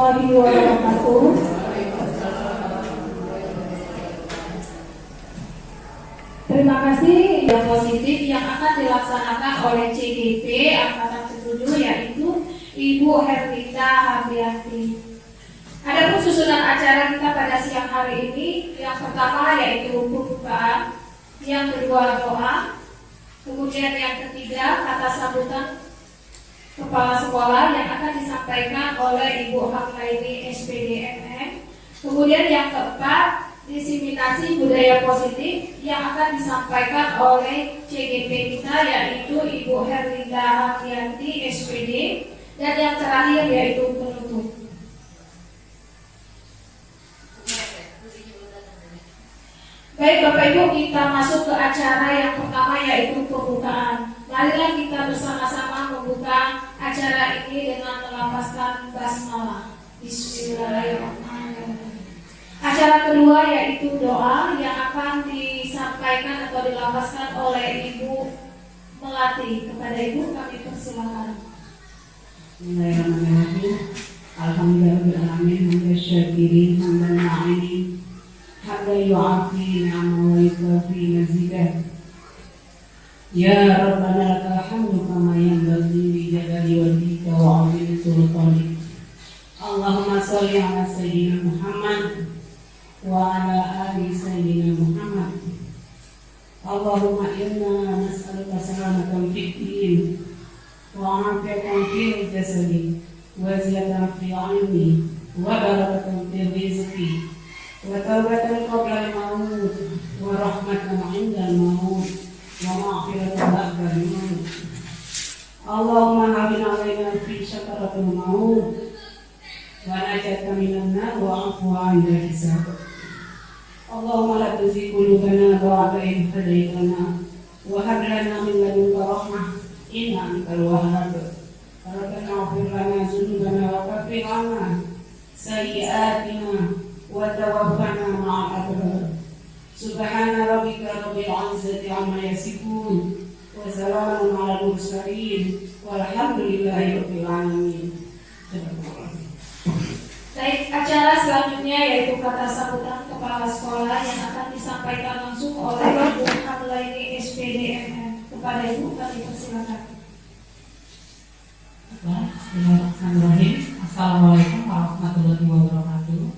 warahmatullahi wabarakatuh. Terima kasih yang positif yang akan dilaksanakan oleh CGP Angkatan 7 yaitu Ibu Herlinda Hardianti. Adapun susunan acara kita pada siang hari ini, yang pertama yaitu pembukaan, yang kedua doa, kemudian yang ketiga kata sambutan kepala sekolah yang akan disampaikan oleh Ibu Hamlaini SPDMM, kemudian yang keempat diseminasi budaya positif yang akan disampaikan oleh CGP kita yaitu Ibu Herlinda Hardianti SPD, dan yang terakhir yaitu penutup. Baik Bapak Ibu, kita masuk ke acara yang pertama yaitu pembukaan. Marilah kita bersama-sama membuka acara ini dengan melafazkan basmalah. Bismillahirrahmanirrahim. Acara kedua yaitu doa yang akan disampaikan atau dilafazkan oleh Ibu Melati. Kepada Ibu kami persilakan. Bismillahirrahmanirrahim. Alhamdulillahirrahmanirrahim. Hamdan syakirin, hamdan na'imin, hamdan yu'afi ni'amahu wa yukafi mazidah. Ya Rabbana lakal hamdu kama yanbaghi li jalali wajhika wa 'azimi sultanik. Allahumma shalli ala sayyidina Muhammad wa ala ali sayyidina Muhammad. Allahumma inna nas'aluka salamatan fid din wa 'afiyatan fil jasadi wa ziyadatan fil 'ilmi wa barakatan fil rizqi wa tawbatan qabla al-maut wa rahmatan 'inda al-maut wa maghfiratan ba'da al-maut. Allahumma hawwin 'alaina fi sakaratil maut wa najatna minan nar wa 'afwa 'inda hisab. Allahumma la tuzigh qulubana ba'da idh hadaytana wa hab lana min ladunka rahmah innaka antal wahhab. Rabbana ighfir lana dhunubana wa kaffir 'anna sayyi'atina wa tawaffana ma'al abrar. Subhana rabbika rabbil 'izzati 'amma yasifun wa salamun 'alal mursalin walhamdulillahi rabbil 'alamin. Baik, acara selanjutnya yaitu kata sambutan kepala sekolah yang akan disampaikan langsung oleh Ibu Hamlaini SPDMM. Kepada Ibu kami persilakan. Bismillahirrahmanirrahim. Assalamualaikum warahmatullahi wabarakatuh.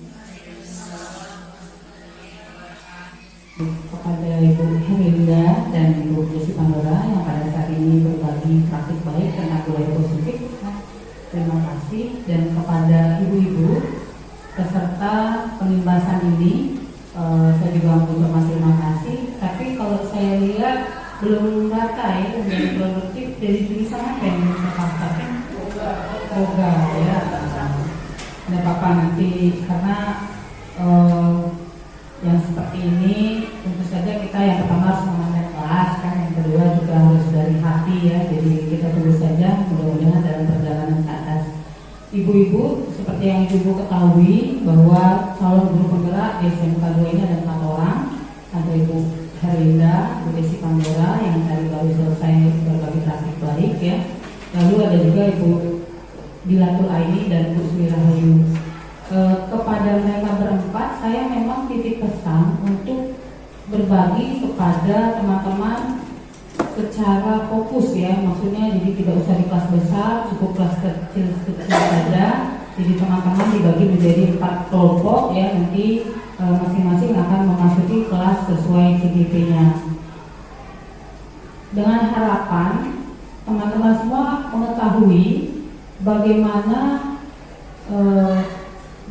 Kepada Ibu Herlinda dan Ibu Desi Pandora yang pada saat ini berbagi praktik baik tentang budaya positif, terima kasih. Dan kepada ibu-ibu peserta penimbasan ini, saya juga mengucapkan terima kasih. Tapi kalau saya lihat belum data ya, menjadi produktif dari jurusan apa yang terpaksakan? Semoga ya, ada apa nanti karena yang seperti ini tentu saja kita yang pertama harus memandang kelas kan, yang kedua juga harus dari hati ya. Jadi kita tunggu saja, mudah-mudahan dalam perjalanan ke atas. Ibu-ibu, seperti yang ibu ketahui bahwa calon guru penggerak di SMK 2 ini ada 4 orang. Ada Ibu Herlinda, Ibu Desi Pandora yang tadi baru selesai berbagi praktik baik ya. Lalu ada juga Ibu Dilatul Aini dan Bu Sri Rahayu. Kepada mereka berempat, saya memang titip pesan untuk berbagi kepada teman-teman secara fokus ya, maksudnya jadi tidak usah di kelas besar, cukup kelas kecil saja. Jadi teman-teman dibagi menjadi 4 kelompok ya, nanti masing-masing akan memasuki kelas sesuai CGP-nya. Dengan harapan teman-teman semua mengetahui bagaimana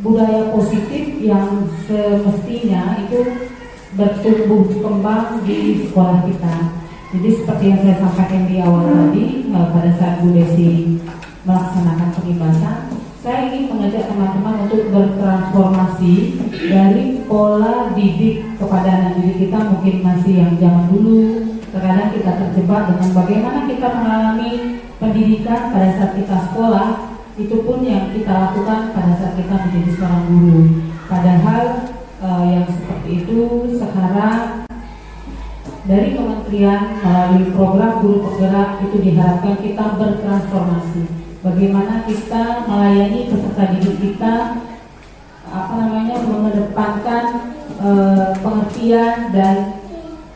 budaya positif yang semestinya itu bertumbuh kembang di sekolah kita. Jadi seperti yang saya sampaikan di awal tadi, pada saat Bu Desi melaksanakan pengibasan, saya ingin mengajak teman-teman untuk bertransformasi dari pola didik kepada anak didik kita mungkin masih yang zaman dulu. Terkadang kita terjebak dengan bagaimana kita mengalami pendidikan pada saat kita sekolah, itu pun yang kita lakukan pada saat kita menjadi seorang guru. Padahal yang seperti itu sekarang dari kementerian melalui program guru penggerak itu diharapkan kita bertransformasi. bagaimana kita melayani peserta didik kita, mengedepankan pengertian dan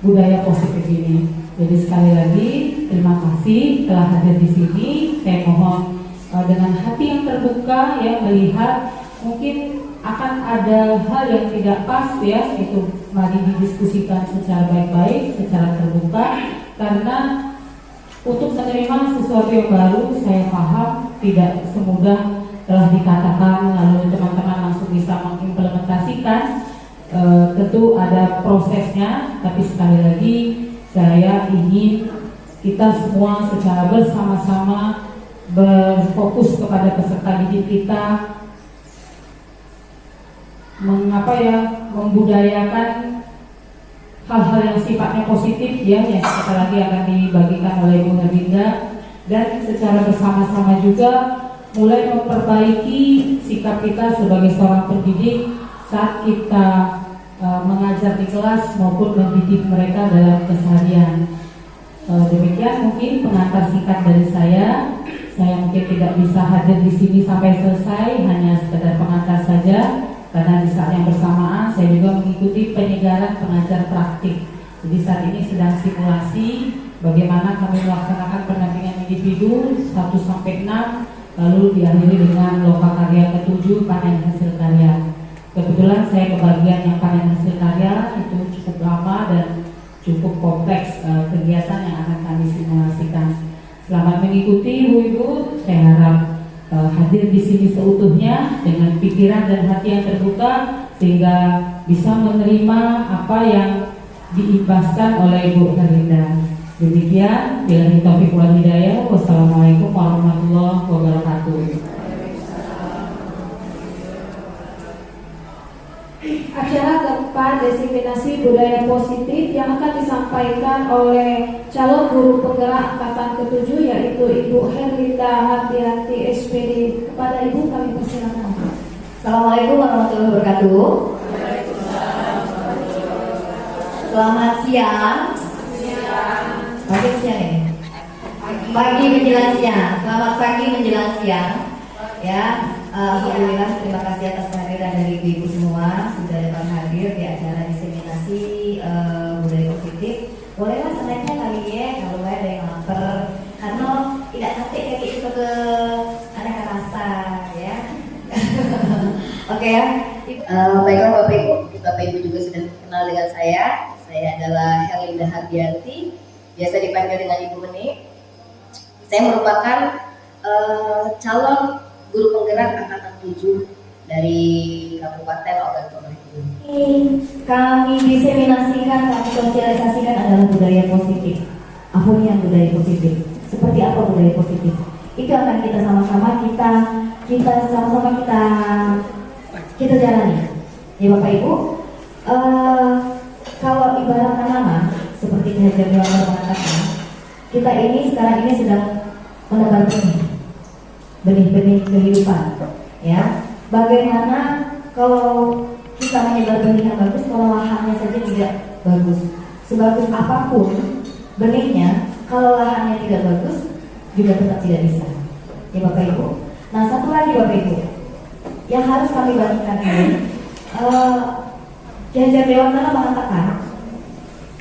budaya positif ini. Jadi sekali lagi terima kasih telah hadir di sini. Saya mohon dengan hati yang terbuka ya, melihat mungkin akan ada hal yang tidak pas ya, itu mari didiskusikan secara baik-baik, secara terbuka, karena untuk menerima sesuatu yang baru saya paham tidak semudah telah dikatakan lalu teman-teman langsung bisa mengimplementasikan. Tentu ada prosesnya, tapi sekali lagi saya ingin kita semua secara bersama-sama berfokus kepada peserta didik kita, membudayakan hal-hal yang sifatnya positif ya, yang sebentar lagi akan dibagikan oleh Ibu Herlinda, dan secara bersama-sama juga mulai memperbaiki sikap kita sebagai seorang pendidik saat kita mengajar di kelas maupun mendidik mereka dalam keseharian. Demikian mungkin pengantar singkat dari saya. Saya mungkin tidak bisa hadir di sini sampai selesai, hanya sekedar pengantar saja, karena di saat yang bersamaan saya juga mengikuti penyegaran pengajar praktik. Jadi saat ini sedang simulasi bagaimana kami melaksanakan pendampingan individu 1-6, lalu diakhiri dengan lokakarya ke-7, panen hasil karya. Kebetulan saya kebagian yang panen hasil karya, itu cukup lama dan cukup kompleks kegiatan yang akan kami simulasikan. Selamat mengikuti Ibu-ibu, saya harap hadir di sini seutuhnya dengan pikiran dan hati yang terbuka sehingga bisa menerima apa yang diimbaskan oleh Ibu Herlinda. Demikian, billahi taufiq wal hidayah. Wassalamualaikum warahmatullahi wabarakatuh. Acara keempat, diseminasi budaya positif, yang akan disampaikan oleh calon guru penggerak angkatan ke-7 yaitu Ibu Herlinda Hardianti SPD. Kepada Ibu kami persilakan. Assalamualaikum warahmatullahi wabarakatuh. Selamat siang. Pagi siang ini. Pagi menjelang siang. Selamat pagi menjelang siang. Ya, alhamdulillah terima kasih atas kehadiran dari ibu semua sudah dapat hadir di acara diseminasi budaya positif. Bolehlah senangnya kali ya, kalau ada yang lapar, karena tidak nanti kayak itu ke anak rasa ya. Oke ya. Baiklah Bapak Ibu juga sudah kenal dengan saya. Saya adalah Herlinda Hardianti, biasa dipanggil dengan Ibu Meni. Saya merupakan calon guru penggerak angkatan 7 dari Kabupaten Ogan Komering. Kami diseminasikan, kami sosialisasikan adalah budaya positif. Apa yang budaya positif? Seperti apa budaya positif? Itu akan kita sama-sama kita jalani. Ya Bapak Ibu, kalau ibaratkan nama seperti Hajar Dewantara mengatakan, kita ini sekarang ini sedang menebar benih-benih kehidupan, ya. Bagaimana kalau kita menyebar benih yang bagus, kalau lahannya saja tidak bagus, sebagus apapun benihnya, kalau lahannya tidak bagus, juga tetap tidak bisa. Ya Bapak Ibu. Nah satu lagi Bapak Ibu, yang harus kami bagikan ini, Hajar Dewantara mengatakan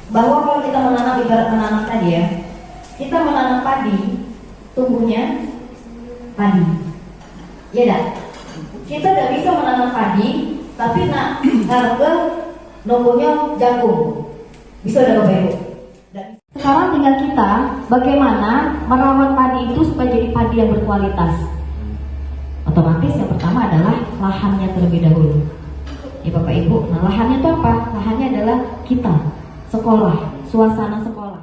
bahwa kalau kita menanam, ibarat menanam tadi ya, kita menanam padi, tumbuhnya padi, ya dah. Kita tidak bisa menanam padi, tapi harga numbuhnya jagung. Bisa dah Bapak Ibu. Sekarang tinggal kita bagaimana merawat padi itu supaya jadi padi yang berkualitas. Otomatis yang pertama adalah lahannya terlebih dahulu. Ya Bapak Ibu, nah lahannya itu apa? Lahannya adalah kita, sekolah, suasana sekolah.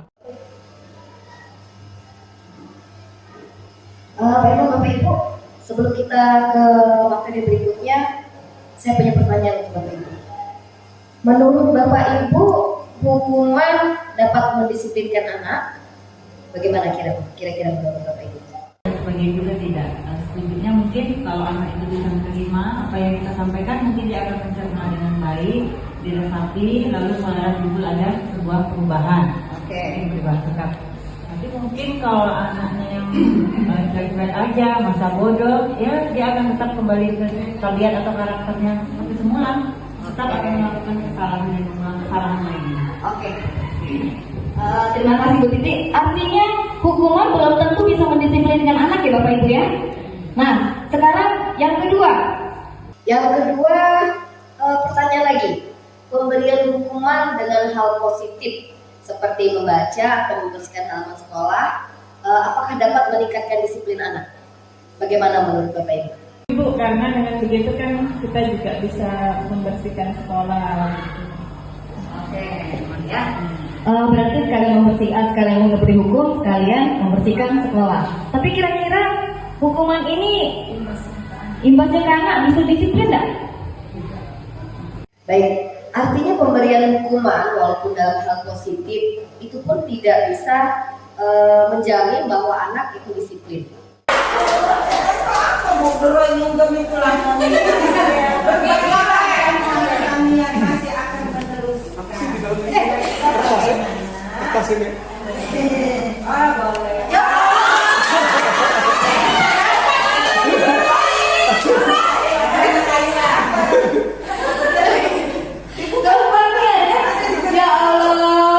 Bapak Ibu, sebelum kita ke materi berikutnya, saya punya pertanyaan untuk Bapak Ibu. Menurut Bapak Ibu, hukuman dapat mendisiplinkan anak? Bagaimana kira-kira menurut Bapak Ibu? Sebagian juga tidak. Selanjutnya mungkin kalau anak itu bisa menerima apa yang kita sampaikan, mungkin dia akan mencerna dengan baik, diresapi, lalu secara timbul ada sebuah perubahan. Berubah sikap. Tapi mungkin kalau anaknya yang baik-baik aja, masa bodoh, ya dia akan tetap kembali ke tabiat atau karakternya seperti semula, tetap akan melakukan kesalahan lagi. Oke. Terima kasih Bu Titi. Artinya hukuman belum tentu bisa mendisiplinkan anak ya Bapak Ibu ya. Nah, sekarang yang kedua. Yang kedua, pertanyaan lagi. Pemberian hukuman dengan hal positif seperti membaca atau membersihkan halaman sekolah, apakah dapat meningkatkan disiplin anak? Bagaimana menurut Bapak Ibu? Ibu, karena dengan begitu kan kita juga bisa membersihkan sekolah. Oke, ya. Berarti sekalian memberi hukum, sekalian membersihkan sekolah. Tapi kira-kira hukuman ini imbasnya ke anak bisa disiplin enggak? Baik, artinya pemberian hukuman walaupun dalam hal positif itu pun tidak bisa menjamin bahwa anak itu disiplin.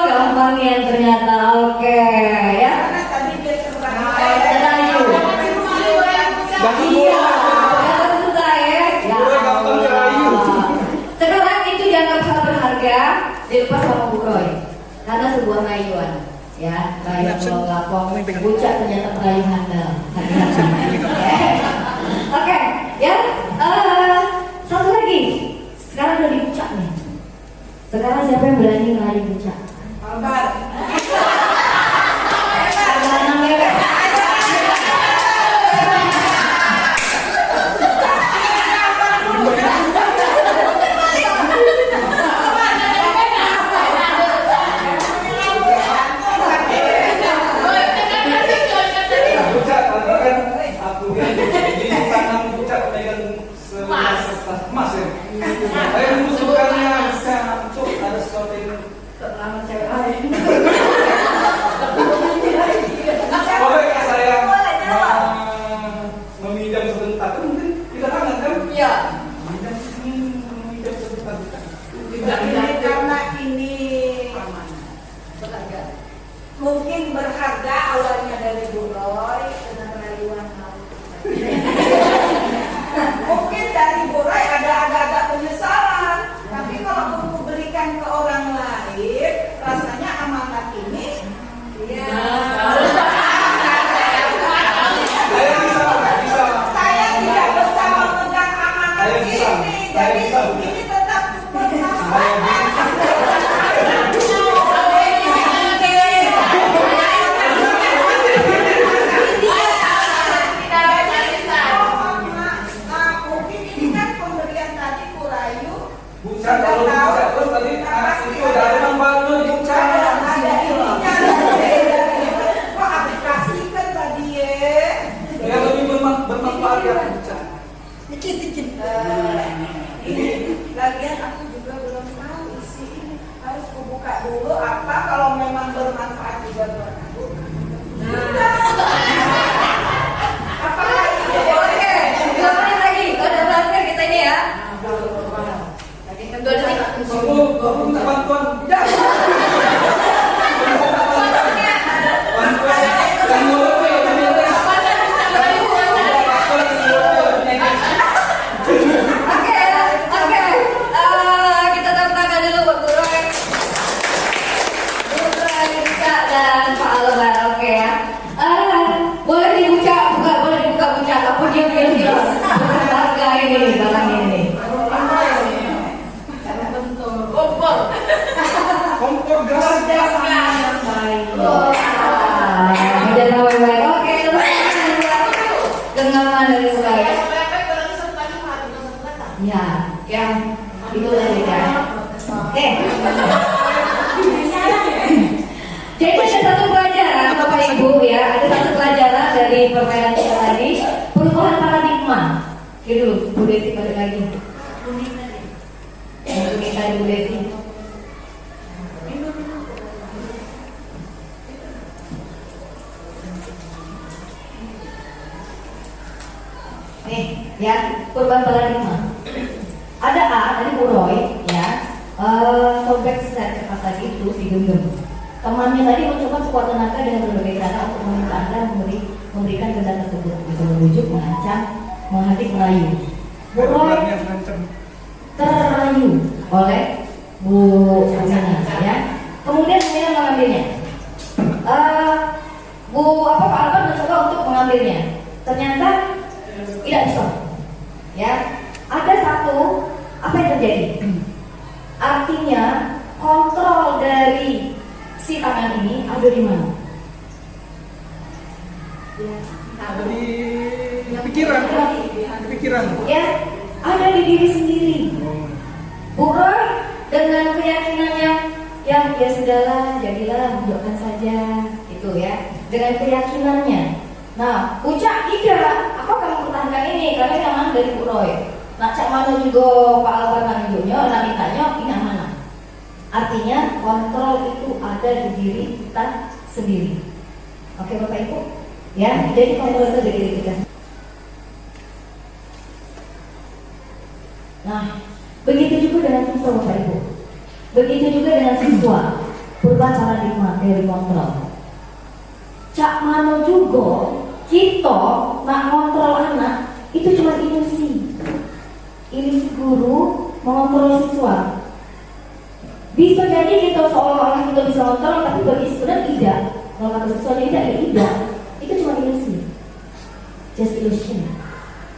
Gampangnya ternyata. Oke ya. Sekarang itu dianggap hal berharga dilepas sama Bu Roy karena sebuah rayuan ya, rayuan pulau lapong bucak ternyata perayu handal. Oke ya, satu lagi sekarang udah dibucak nih. Sekarang siapa yang berani ngerayu bucak? Albar. Mungkin berharga awalnya dari Bu Roy dengan rayuan mungkin dari Bu Roy ada agak-agak penyesalan, tapi kalau aku berikan ke orang lain rasanya amanat ini ya saya tidak bisa memegang amanat ini, jadi ini tetap lagian aku juga belum tahu isi ini, harus kubuka dulu apa kalau memang bermanfaat juga buat aku. Apa lagi? Oke, 2 menit lagi. Kalau udah berhasil kita ini ya. Lagi kan 2 detik. Aku minta bantuan. Kita tepuk tangan dulu buat Bu Roy. Bu Roy, Rika, dan Pak Albar. Oke ya. Boleh dibuka, boleh dibuka buka. Aku diam. Harga ini, barang ini. Kompor gas. Jangan baik-baik. Oke, genggaman dari Bu Roy. Ya, yang itu tadi ya. Oke. Jadi ada satu pelajaran Bapak Ibu ya, ada satu pelajaran dari permainan kita tadi, perubahan paradigma. Oke dulu, Bu Desi balik lagi. Yang kita Bu Desi. digenggam. Temannya tadi mencoba sekuat tenaga dengan berbagai cara untuk meminta Anda memberikan benda tersebut, bisa membujuk, mengancam, menghadik, merayu. Bu Roy terayu oleh Bu Amina, ya. Kemudian Amina mengambilnya. Pak Alban mencoba untuk mengambilnya. Ternyata tidak bisa. Ya, ada satu apa yang terjadi? Artinya kontrol dari si tangan ini ada di mana? Ada di pikiran. Ya, ada di diri sendiri. Bu Roy dengan keyakinannya yang ya sudahlah, jadilah, tunjukkan saja, itu ya, dengan keyakinannya. Nah, Ucak tidak, aku akan mempertahankan ini karena yang mana dari Bu Roy. Nah, cak mana juga Pak Alban nunjuknya, nak mintanya ini yang mana? Artinya kontrol itu ada di diri kita sendiri. Oke Bapak Ibu, ya, jadi kontrol itu di diri kita. Nah, begitu juga dengan siswa Bapak Ibu. Begitu juga dengan siswa, berubah paradigma dari kontrol. Cak mano juga kita nak kontrol anak itu cuma ilusi. Ilusi guru mengontrol siswa. Bisa jadi kita seolah-olah kita bisa kontrol, tapi bagi sebenarnya tidak. Kalau kata siswa tidak, ya tidak. Itu cuma ilusi. Just illusion.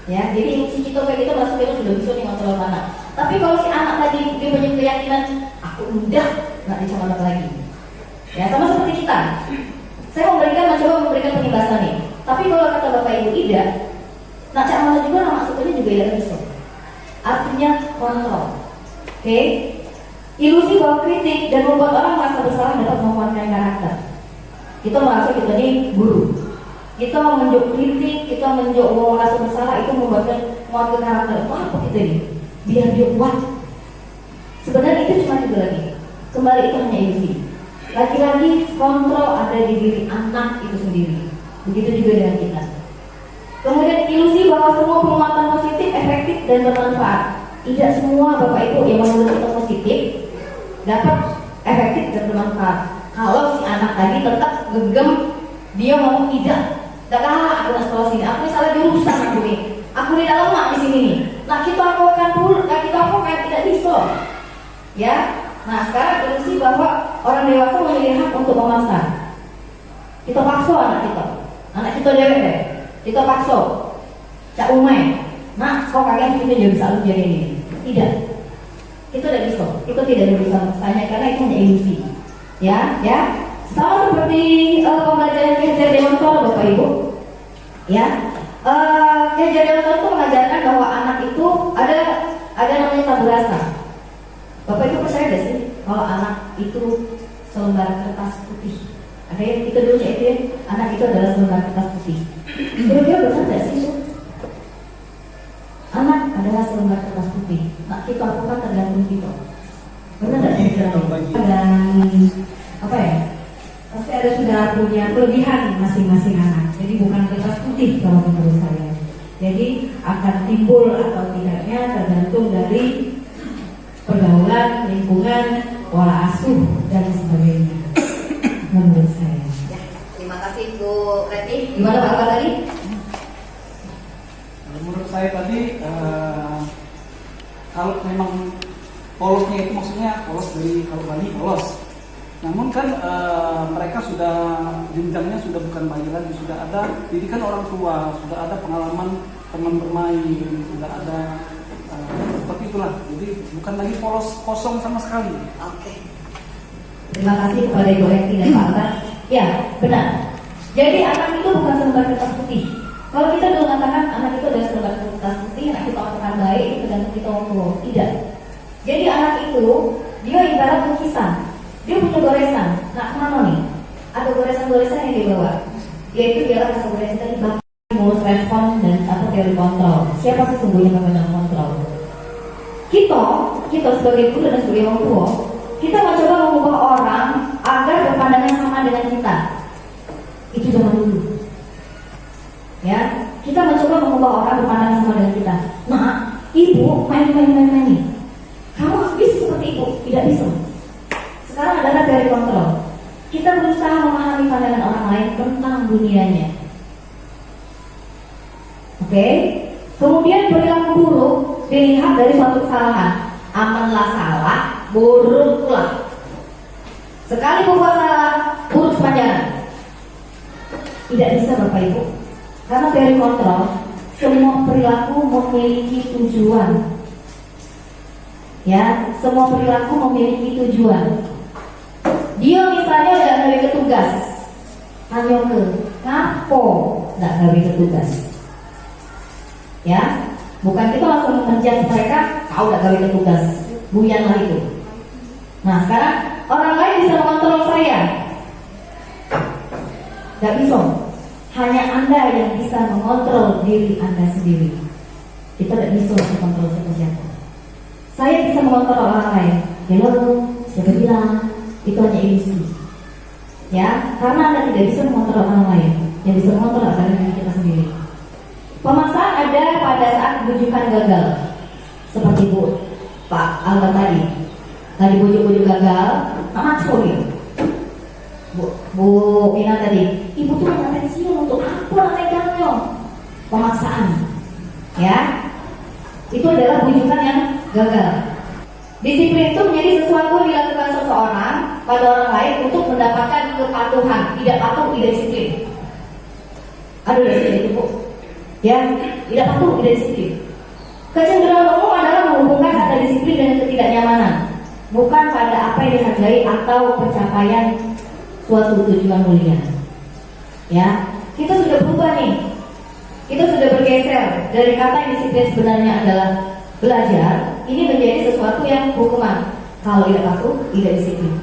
Ya, jadi ilusi kita kayak kita merasa kita sudah bisa mengontrol anak. Tapi kalau si anak tadi dia punya keyakinan, aku udah nggak dicoba lagi. Ya, sama seperti kita. Saya mencoba memberikan penjelasan nih. Tapi kalau kata Bapak Ibu tidak, nak cak mana juga nama maksudnya juga tidak bisa. Artinya kontrol. Oke? Ilusi bahwa kritik dan membuat orang merasa bersalah dapat menguatkan karakter. Kita merasa kita ini guru. Kita menunjuk kritik, kita menunjuk merasa bersalah, itu membuatkan menguatkan karakter. Itu apa kita ini? Biar dia kuat. Sebenarnya itu cuma juga lagi. Kembali itu hanya ilusi. Lagi-lagi kontrol ada di diri anak itu sendiri. Begitu juga dengan kita. Kemudian ilusi bahwa semua penguatan positif, efektif dan bermanfaat. Tidak semua Bapak Ibu yang menurut kita positif dapat efektif dan bermanfaat. Kalau si anak tadi tetap gegem, dia ngomong tidak. Aku nak sekolah sini. Aku misalnya dirusak aku nih. Aku tidak lemak di sini nih. Nah kita apakan tidak bisa. Ya. Nah sekarang ilusi bahwa orang dewasa memiliki hak untuk memaksa. Kita paksa anak kita dewek deh. Kita paksa. Cak umai. Nah kok kalian kita juga bisa jadi ini? Tidak. Itu tidak bisa. Itu tidak bisa memaksanya karena itu hanya ilusi. Ya. Sama seperti pembelajaran kejar demonstran Bapak Ibu. Ya. Kejar demonstran itu mengajarkan bahwa anak itu ada namanya tabu rasa. Bapak Ibu percaya gak sih kalau anak itu selembar kertas putih? Ada yang kita dulu cek itu, anak itu adalah selembar kertas putih. Kira-kira benar gak sih itu? Anak adalah selembar kertas putih. Nah kita lakukan tergantung kita. Benar gak sih? Dan apa ya? Pasti ada sudah punya kelebihan masing-masing anak. Jadi bukan kertas putih kalau menurut saya. Jadi akan timbul atau tidaknya tergantung dari pergaulan, lingkungan, pola asuh dan sebagainya. Menurut saya. Ya, terima kasih Bu Reti. Gimana Pak Alban tadi? Menurut saya tadi kalau memang polosnya itu maksudnya polos dari kalau Bali polos. Namun kan mereka sudah jenjangnya sudah bukan bayi lagi, sudah ada didikan orang tua, sudah ada pengalaman teman bermain, sudah ada seperti itulah. Jadi bukan lagi polos kosong sama sekali. Oke. Terima kasih kepada Ibu Reti dan Pak Alban. Ya, benar. Jadi anak itu bukan selembar kertas putih. Kalau kita dulu mengatakan anak itu adalah selembar kertas putih, anak kita akan baik, itu tergantung kita orang tua. Tidak. Jadi anak itu dia ibarat lukisan. Dia punya goresan. Nah, kemana nih? Ada goresan-goresan yang dibawa. Yaitu ialah kategori tadi stimulus respon dan atau teori kontrol. Siapa sesungguhnya yang kontrol? Kita sebagai guru dan sebagai orang tua, kita mencoba mengubah orang agar berpandangan sama dengan kita. Itu zaman dulu. Ya, kita mencoba mengubah orang berpandangan sama dengan kita. Nah, ibu main nih. Kamu harus bisa seperti ibu, tidak bisa. Sekarang adalah dari kontrol. Kita berusaha memahami pandangan orang lain tentang dunianya. Oke? Kemudian perilaku buruk dilihat dari suatu kesalahan. Amanlah salah, buruklah. Sekali berbuat salah, buruk sepanjang. Tidak bisa Bapak Ibu. Karena dari kontrol, semua perilaku memiliki tujuan. Ya, semua perilaku memiliki tujuan. Dia misalnya udah gawe ke tugas, hanya ke ngapo nggak gawe ke tugas. Ya, bukan kita langsung menjudge mereka, kau udah gawe ke tugas, buyanlah itu. Nah sekarang orang lain bisa mengontrol saya, nggak bisa. Hanya Anda yang bisa mengontrol diri Anda sendiri. Kita tidak bisa mengontrol siapa-siapa. Saya bisa mengontrol orang lain. Hello, siapa bilang? Itu hanya ilusi. Ya, karena Anda tidak bisa mengontrol orang lain. Yang bisa mengontrol adalah diri kita sendiri. Pemaksaan ada pada saat bujukan gagal. Seperti Pak Albert tadi. Tadi bujuk-bujuk gagal, amat sorry. Bu Mina tadi, ibu tuh nggak pensiun untuk apa naikkannya? Pemaksaan, ya. Itu adalah bujukan yang gagal. Disiplin itu menjadi sesuatu yang dilakukan seseorang pada orang lain untuk mendapatkan kepatuhan. Tidak patuh, tidak disiplin. Aduh, disiplin itu Bu. Ya, tidak patuh, tidak disiplin. Kecenderungan umum adalah menghubungkan kata disiplin dengan ketidaknyamanan, bukan pada apa yang dihargai atau pencapaian suatu tujuan mulia. Ya, kita sudah berubah nih. Kita sudah bergeser dari kata yang disiplin sebenarnya adalah belajar, ini menjadi sesuatu yang hukuman. Kalau tidak patuh, tidak disiplin.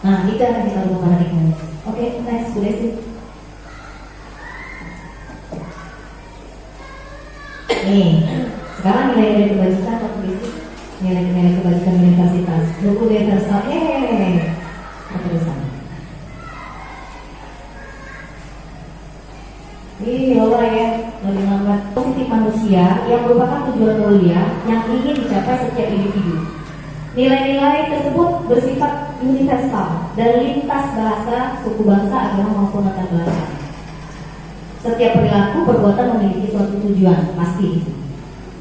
Nah, itu akan kita ubah paradigmanya. Oke, next, Bu Desi. Nih, sekarang nilai-nilai kebajikan atau basic, nilai-nilai kebajikan universitas. Buku universal, keterusan. Ini lola ya, lebih lambat. Positif manusia yang merupakan tujuan mulia yang ingin dicapai setiap individu. Nilai-nilai tersebut bersifat universal dan lintas bahasa, suku bangsa, agama maupun latar belakang. Setiap perilaku perbuatan memiliki suatu tujuan pasti.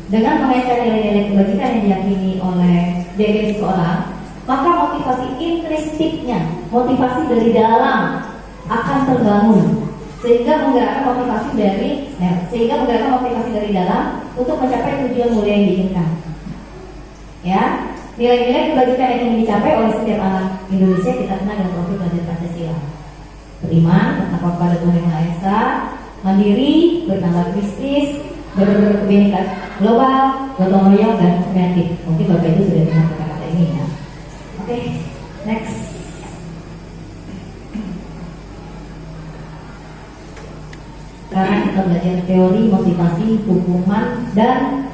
Dengan mengaitkan nilai-nilai kebajikan yang diyakini oleh diri seseorang, maka motivasi intrinstiknya, motivasi dari dalam akan terbangun. Sehingga menggerakkan motivasi dari dalam untuk mencapai tujuan mulia yang diinginkan. Ya, nilai-nilai kebajikan yang ingin dicapai oleh setiap anak Indonesia kita kenal dengan profil belajar Pancasila. Beriman, bertakwa kepada Tuhan Yang Maha Esa, mandiri, bernalar kritis, berkebinekaan global, gotong royong dan kreatif. Mungkin Bapak Ibu sudah dengar kata-kata ini ya. Oke, next. Sekarang kita belajar teori, motivasi, hukuman dan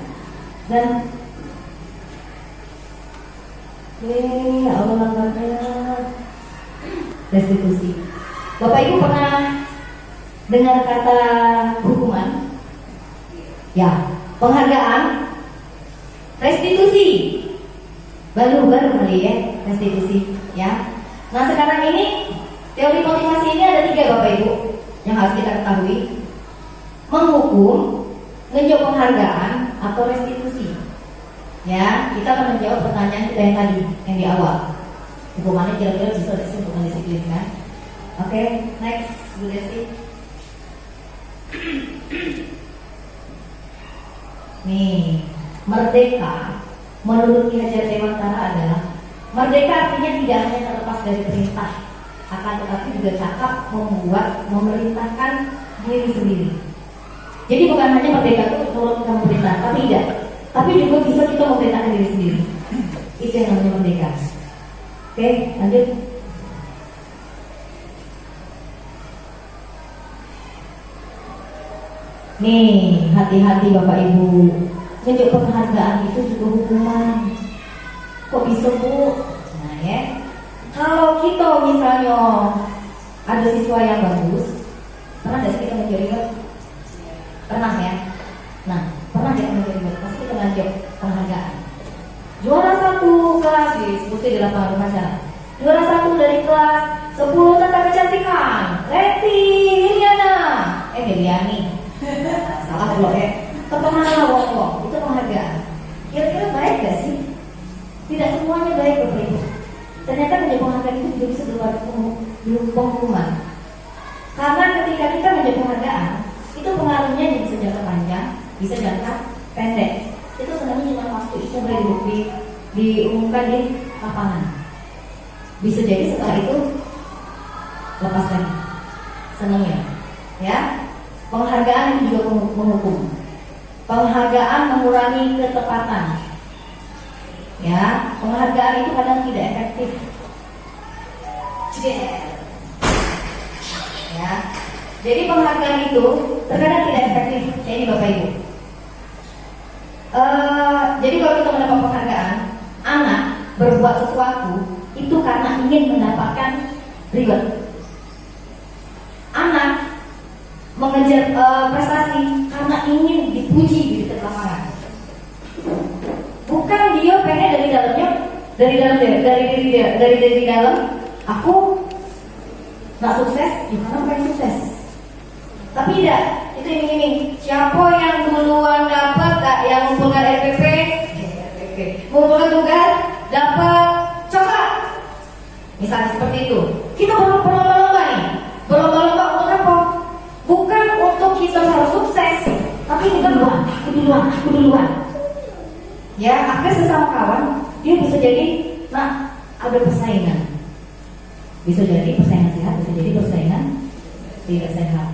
restitusi. Bapak Ibu pernah dengar kata hukuman? Ya, penghargaan, restitusi. Baru kali ya, restitusi. Ya. Nah sekarang ini teori motivasi ini ada 3 Bapak Ibu yang harus kita ketahui. Menghukum, menjawab penghargaan, atau restitusi. Ya, kita akan menjawab pertanyaan kita yang tadi, yang di awal. Hukumannya kira-kira bisa untuk mendisiplinkan. Oke, next, Bu Desi. Nih, merdeka menurut Ki Hajar Dewantara adalah merdeka artinya tidak hanya terlepas dari perintah, akan tetapi juga cakap membuat, memerintahkan diri sendiri. Jadi bukan hanya merdeka itu menurut pemerintah, tapi tidak. Tapi juga bisa kita memerintahkan diri sendiri. Itu yang namanya merdeka. Oke, lanjut. Nih, hati-hati Bapak Ibu. Nunjuk penghargaan itu juga hukuman. Kok bisa Bu? Nah ya, kalau kita misalnya ada siswa yang bagus, pernah nggak sih kita mencuri? Pernah ya. Nah, pernah kita mencuri? Pasti kita lanjut penghargaan. Juara 1 kelas disebutnya di lapangan upacara. juara 1 dari kelas 10 tata kecantikan, Leti Liliana, Deliani. Salah loh ya. Kepemenangan Wong, itu penghargaan. Kira-kira baik gak sih? Tidak semuanya baik Bapak Ibu. Ternyata menjadi penghargaan itu juga bisa berupa pengumuman. Karena ketika kita menjadi penghargaan, itu pengaruhnya bisa jangka panjang, bisa jangka pendek. Itu sebenarnya cuma waktu itu boleh diumumkan di lapangan. Bisa jadi setelah itu lepas lagi. Senangnya, ya. Penghargaan itu juga menghukum. Penghargaan mengurangi ketepatan. Ya, penghargaan itu kadang tidak efektif. Ya, jadi penghargaan itu terkadang tidak efektif. Jadi Bapak Ibu. Jadi kalau kita mendapat penghargaan, anak berbuat sesuatu itu karena ingin mendapatkan reward. Anak mengejar prestasi karena ingin dipuji di dekat lapangan. Bukan dia pengen dari dalamnya, dari dalam. Aku nggak sukses, gimana pengen sukses? Tapi tidak, itu iming-iming. Siapa yang duluan dapat, yang mengumpulkan RPP, mengumpulkan tugas, dapat coklat. Misalnya seperti itu. Kita berlomba-lomba nih. Berlomba-lomba untuk apa? Bukan untuk kita harus sukses, tapi kita aku duluan. Ya, akhirnya sesama kawan, dia bisa jadi, ada persaingan. Bisa jadi persaingan sehat, bisa jadi persaingan tidak sehat.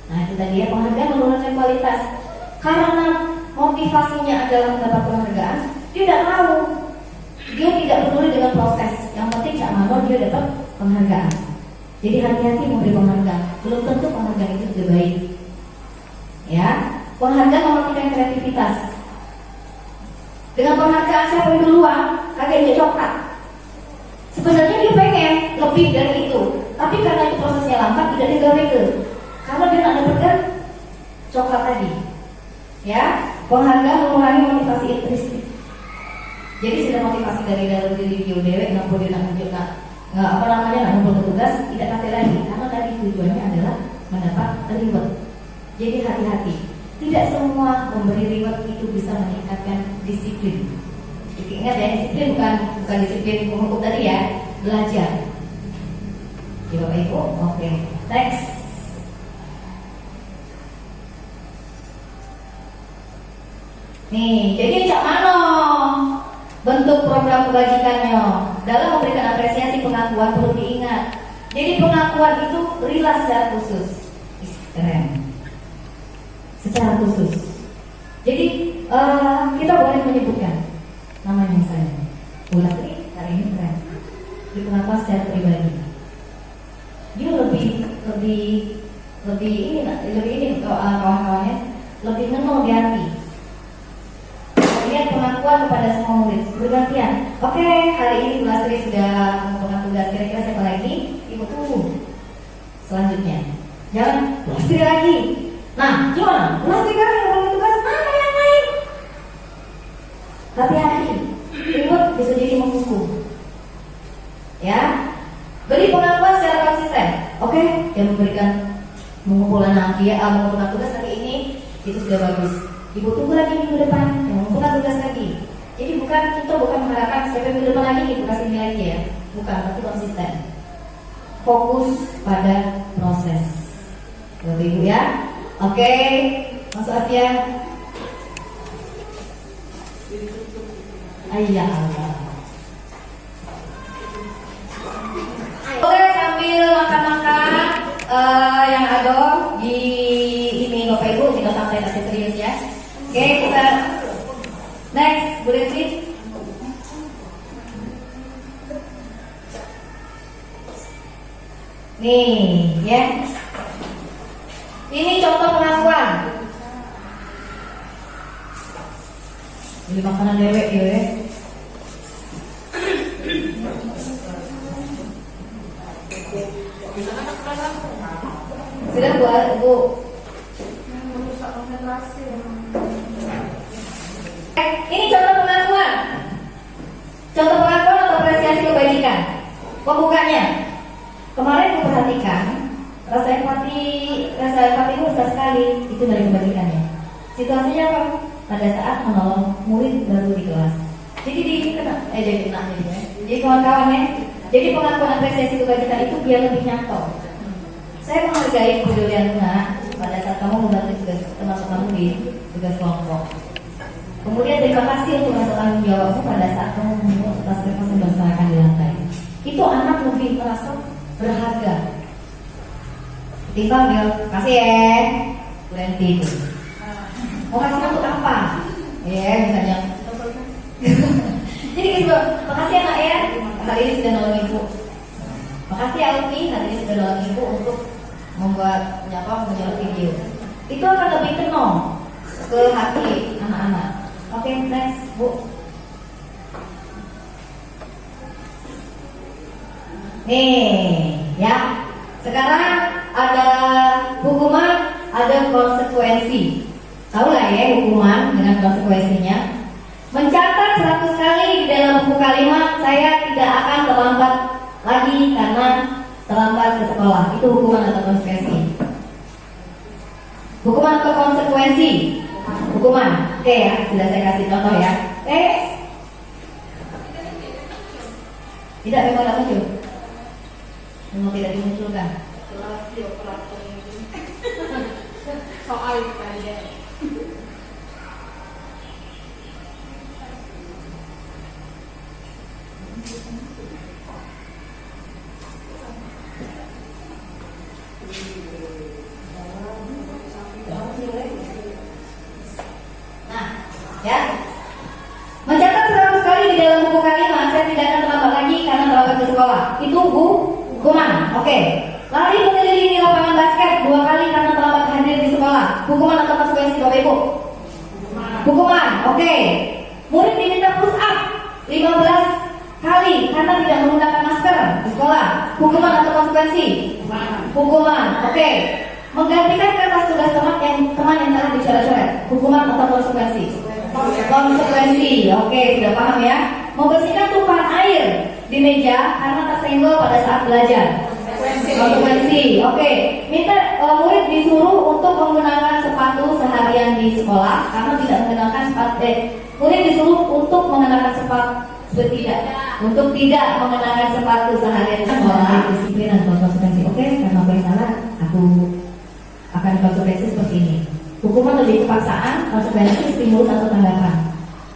Nah, itu tadi ya, penghargaan menurunkan kualitas. Karena motivasinya adalah mendapat penghargaan, dia tidak tahu. Dia tidak peduli dengan proses. Yang penting Cak Manor dia dapat penghargaan. Jadi hati-hati memberi penghargaan. Belum tentu penghargaan itu sudah baik. Ya, penghargaan mematikan kreativitas. Dengan penghargaan siapa yang duluan, kagak dia coklat. Sebenarnya dia pengen lebih dari itu, tapi karena itu prosesnya lambat, tidak digawe. Karena dia tidak dapatkan coklat tadi. Ya, penghargaan mengurangi motivasi intrinsik. Jadi sudah motivasi dari dalam diri dia dewek, nggak boleh menunjukkan nggak ngumpul tugas, tidak nanti lagi. Karena tadi tujuannya adalah mendapat reward. Jadi hati-hati. Tidak semua memberi reward itu bisa meningkatkan disiplin. Jadi ingat ya, disiplin bukan disiplin hukum tadi ya, belajar. Ya Bapak Ibu, oke. Next. Nih, jadi Cak Mano bentuk program kebajikannya dalam memberikan apresiasi pengakuan perlu diingat. Jadi pengakuan itu rela secara khusus. Keren. Secara khusus. Jadi kita boleh menyebutkan namanya saya. Bulatri hari ini keren. Di pengakuan secara pribadi. Dia lebih ini kawan-kawannya lebih ngenal di hati. Kemudian pengakuan kepada semua murid bergantian. Oke, hari ini Bu Lastri sudah mengumpulkan tugas. Kira-kira siapa lagi? Ibu tunggu. Selanjutnya, jangan Bu Lastri lagi. Nah, gimana? Bu Lastri kan yang mengumpulkan tugas, mana yang lain? Hati-hati, reward bisa jadi menghukum. Ya, beri pengakuan secara konsisten. Oke, yang mengumpulkan tugas hari ini itu sudah bagus. Ibu tunggu lagi minggu depan, yang mengumpulkan tugas lagi. Jadi kita bukan mengharapkan siapa minggu depan lagi ibu kasih nilai lagi ya, bukan, tapi konsisten. Fokus pada proses. Bapak Ibu ya, oke, masuk Asia. Ayah Allah. Oke, sambil makan-makan yang ada di ini Bapak Ibu, tidak sampai nanti serius ya. Oke, kita next, boleh sih? Nih, ya. Ini contoh pengakuan. Ini makanan dewek ya. Sudah buat Bu. Ini contoh pengakuan. Contoh pengakuan atau apresiasi apresiasi kebajikan. Pembukanya. Kemarin aku perhatikan rasa empatimu besar sekali. Itu dari kebajikannya. Situasinya apa? Pada saat menolong murid baru di kelas. Jadi jadi kawan-kawan ya. Jadi pengakuan apresiasi kebajikan itu biar lebih nyata. Saya menghargai kepedulian pada saat kamu membantu tugas teman-teman di tugas kelompok. Kemudian terima kasih untuk rasa tanggung jawabmu pada saat kamu membuat tas kertas yang berserakan di lantai. Itu anak lebih merasa berharga. Timbang dia, kasih ya, berhenti itu. Mau kasih untuk apa? Ya misalnya. Jadi gitu, makasih anak ya, hari ini sudah nolong ibu. Makasih ya Umi, hari ini sudah nolong ibu untuk membuat menjual video. Itu akan lebih kenal ke hati anak-anak. Oke, next Bu. Nih, ya. Sekarang ada hukuman, ada konsekuensi. Tahu lah ya hukuman dengan konsekuensinya. Mencatat 100 kali di dalam buku kalimat, saya tidak akan terlambat lagi karena terlambat ke sekolah. Itu hukuman atau konsekuensi? Hukuman atau konsekuensi? Hukuman. Oke ya, sudah saya kasih contoh ya. Tidak, memang tidak muncul. Memang tidak dimunculkan. Soal tadi. Nah, ya. Mencatat 100 kali di dalam buku kalimat, saya tidak akan terlambat lagi karena terlambat ke sekolah. Itu hukuman. Oke. Lari mengelilingi lapangan basket 2 kali karena terlambat hadir di sekolah. Hukuman atau konsekuensi Bapak Ibu? Hukuman. Oke. Murid diminta push up 15 kali karena tidak menggunakan masker di sekolah. Hukuman atau konsekuensi? Hukuman. Oke. Menggantikan kertas tugas teman yang telah dicoret-coret. Hukuman atau konsekuensi? Konsekuensi. Oke, sudah paham ya. Membersihkan tumpahan air di meja karena tersenggol pada saat belajar. Konsekuensi. Oke. Minta murid disuruh untuk menggunakan sepatu seharian di sekolah karena tidak mengenakan sepatu. Murid disuruh untuk mengenakan sepatu. Untuk tidak mengenakan sepatu seharian di sekolah. Disiplin dan konsekuensi. Oke, karena apa yang salah, aku akan konsekuensi seperti ini. Hukuman lebih kepaksaan, konsekuensi stimulus atau tanggapan.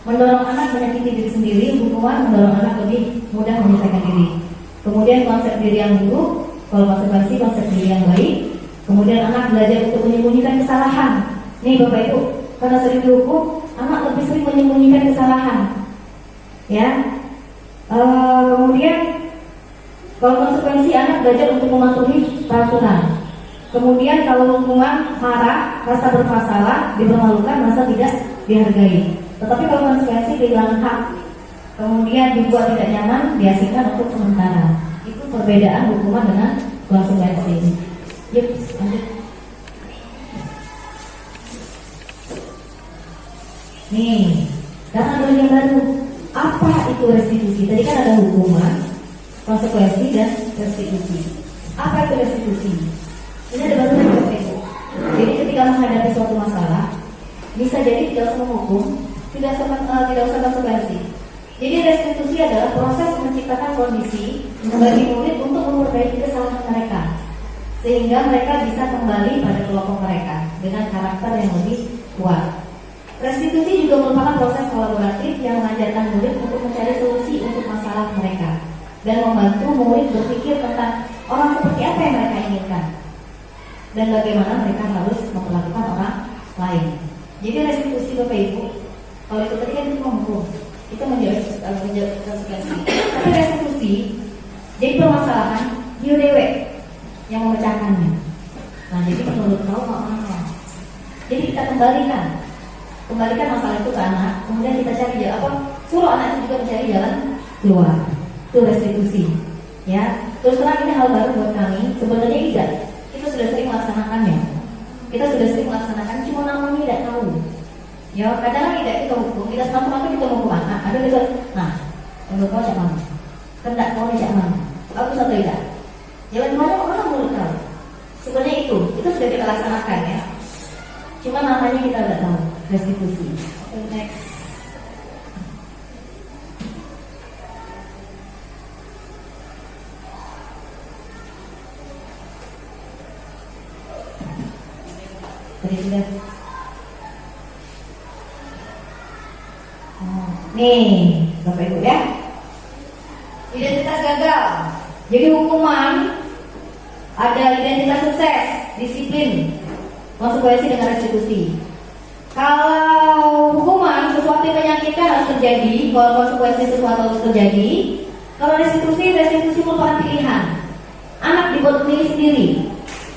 Mendorong anak menyakiti diri sendiri, hukuman mendorong anak lebih mudah menyelesaikan diri. Kemudian konsep diri yang buruk, kalau konsekuensi konsep diri yang baik. Kemudian anak belajar untuk menyembunyikan kesalahan. Nih Bapak Ibu, karena sering dihukum, anak lebih sering menyembunyikan kesalahan. Ya. Kemudian kalau konsekuensi anak belajar untuk mematuhi peraturan. Kemudian kalau hukuman marah, rasa bermasalah, dipermalukan, rasa tidak dihargai. Tetapi kalau konsekuensi kehilangan hak, kemudian dibuat tidak nyaman, diasingkan untuk sementara. Itu perbedaan hukuman dengan konsekuensi. Yuk, lanjut. Nih, karena ada yang baru. Apa itu restitusi? Tadi kan ada hukuman, konsekuensi dan restitusi. Apa itu restitusi? Ini ada baru dari KPU. Jadi ketika menghadapi suatu masalah, bisa jadi tidak usah menghukum, tidak usah konsekuensi. Jadi restitusi adalah proses menciptakan kondisi bagi murid untuk memperbaiki kesalahan mereka, sehingga mereka bisa kembali pada kelompok mereka dengan karakter yang lebih kuat. Restitusi juga merupakan proses kolaboratif yang mengajarkan murid untuk mencari solusi untuk masalah mereka dan membantu murid berpikir tentang orang seperti apa yang mereka inginkan dan bagaimana mereka harus memperlakukan orang lain. Jadi restitusi Bapak Ibu, kalau itu tadi kan itu menghukum, itu menjadi konsekuensi. Tapi restitusi jadi permasalahan dia dewe yang memecahkannya. Nah jadi menurut kau apa? Jadi kita kembalikan masalah itu ke anak, kemudian kita cari jalan apa? Suruh anak itu juga mencari jalan keluar. Itu restitusi. Ya, terus terang ini hal baru buat kami. Sebenarnya tidak. Kita sudah sering melaksanakannya. Kita sudah sering melaksanakan, cuma namanya tidak tahu. Ya, kadang tidak kita hukum. Kita semata-mata kita hukum anak. Ada kita, nah, menurut kau siapa? Kendak kau ajak mana? Bagus atau tidak? Jalan kemana orang menurut kau? Sebenarnya itu sudah kita laksanakan ya. Cuma namanya kita tidak tahu. Restitusi. Okay, next. Tadi sudah. Nih, Bapak Ibu ya. Identitas gagal. Jadi hukuman ada identitas sukses, disiplin, konsekuensi dengan restitusi. Kalau hukuman sesuatu yang menyakitkan harus terjadi, kalau konsekuensi sesuatu harus terjadi. Kalau restitusi merupakan pilihan. Anak dibuat memilih sendiri.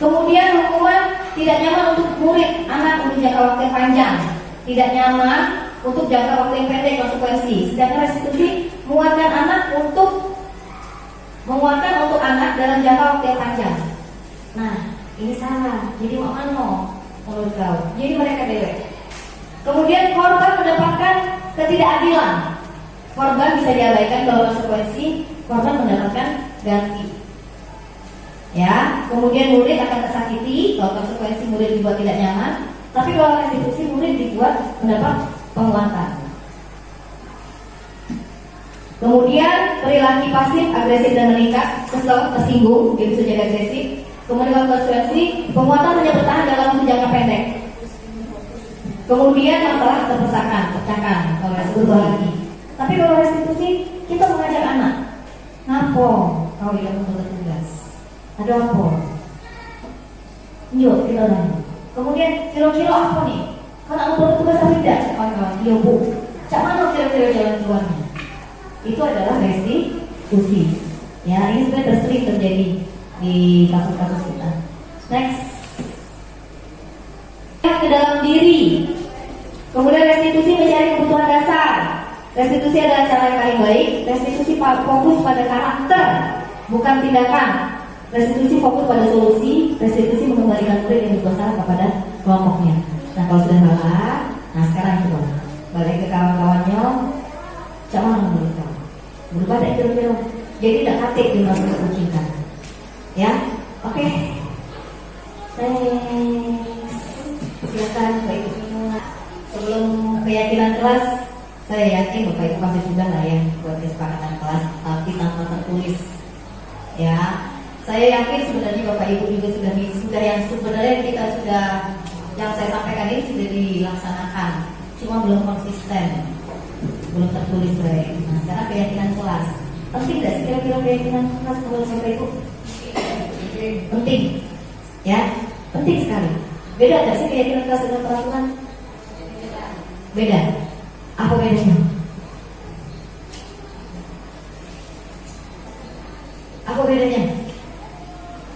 Kemudian hukuman tidak nyaman untuk murid, anak untuk jangka waktu yang panjang, tidak nyaman untuk jangka waktu yang pendek konsekuensi. Sedangkan restitusi menguatkan untuk anak dalam jangka waktu yang panjang. Nah, ini salah. Jadi mau ano menurut kau? Jadi mereka dewek. Kemudian korban mendapatkan ketidakadilan. Korban bisa diabaikan kalau konsekuensi, korban mendapatkan ganti. Ya, kemudian murid akan tersakiti kalau konsekuensi murid dibuat tidak nyaman. Tapi kalau restitusi murid dibuat mendapat penguatan. Kemudian perilaku pasif, agresif dan meningkat, kesel, tersinggung, dia bisa jadi agresif. Kemudian kalau konsekuensi, penguatan hanya bertahan dalam waktu jangka pendek. Kemudian masalah pecahkan kalau restitusi lagi. Tapi kalau restitusi, kita mengajak anak, ngapo kau tidak membuat tugas? Ada apa? Yuk kita tanya. Kemudian kira-kira apa nih? Kau nak membuat tugas apa tidak? Kawan-kawan, iya bu. Cak mana kira-kira jalan keluarnya? Itu adalah restitusi. Ya, ini sebenarnya sering terjadi di kasus-kasus kita. Next, yang ke dalam diri. Kemudian restitusi mencari kebutuhan dasar. Restitusi adalah cara yang paling baik. Restitusi fokus pada karakter, bukan tindakan. Restitusi fokus pada solusi. Restitusi mengembalikan murid yang berdosa kepada kelompoknya. Nah, kalau sudah salah, nah sekarang coba balik ke kawan-kawannya. Jangan menurut kamu berubah dari kira-kira. Jadi tidak katik di masa kucingkan. Ya, oke. Silakan Bapak Ibu. Sebelum keyakinan kelas, saya yakin Bapak Ibu pasti sudah lah ya buat kesepakatan kelas, tapi tanpa tertulis. Ya, saya yakin sebenarnya Bapak Ibu juga sudah yang sebenarnya kita sudah yang saya sampaikan ini sudah dilaksanakan, cuma belum konsisten, belum tertulis baik. Nah, sekarang keyakinan kelas. Penting tidak sih kira-kira keyakinan kelas menurut Bapak Ibu? Penting, ya, penting sekali. Beda tidak sih keyakinan kelas dengan peraturan? Beda. Apa bedanya? Apa bedanya?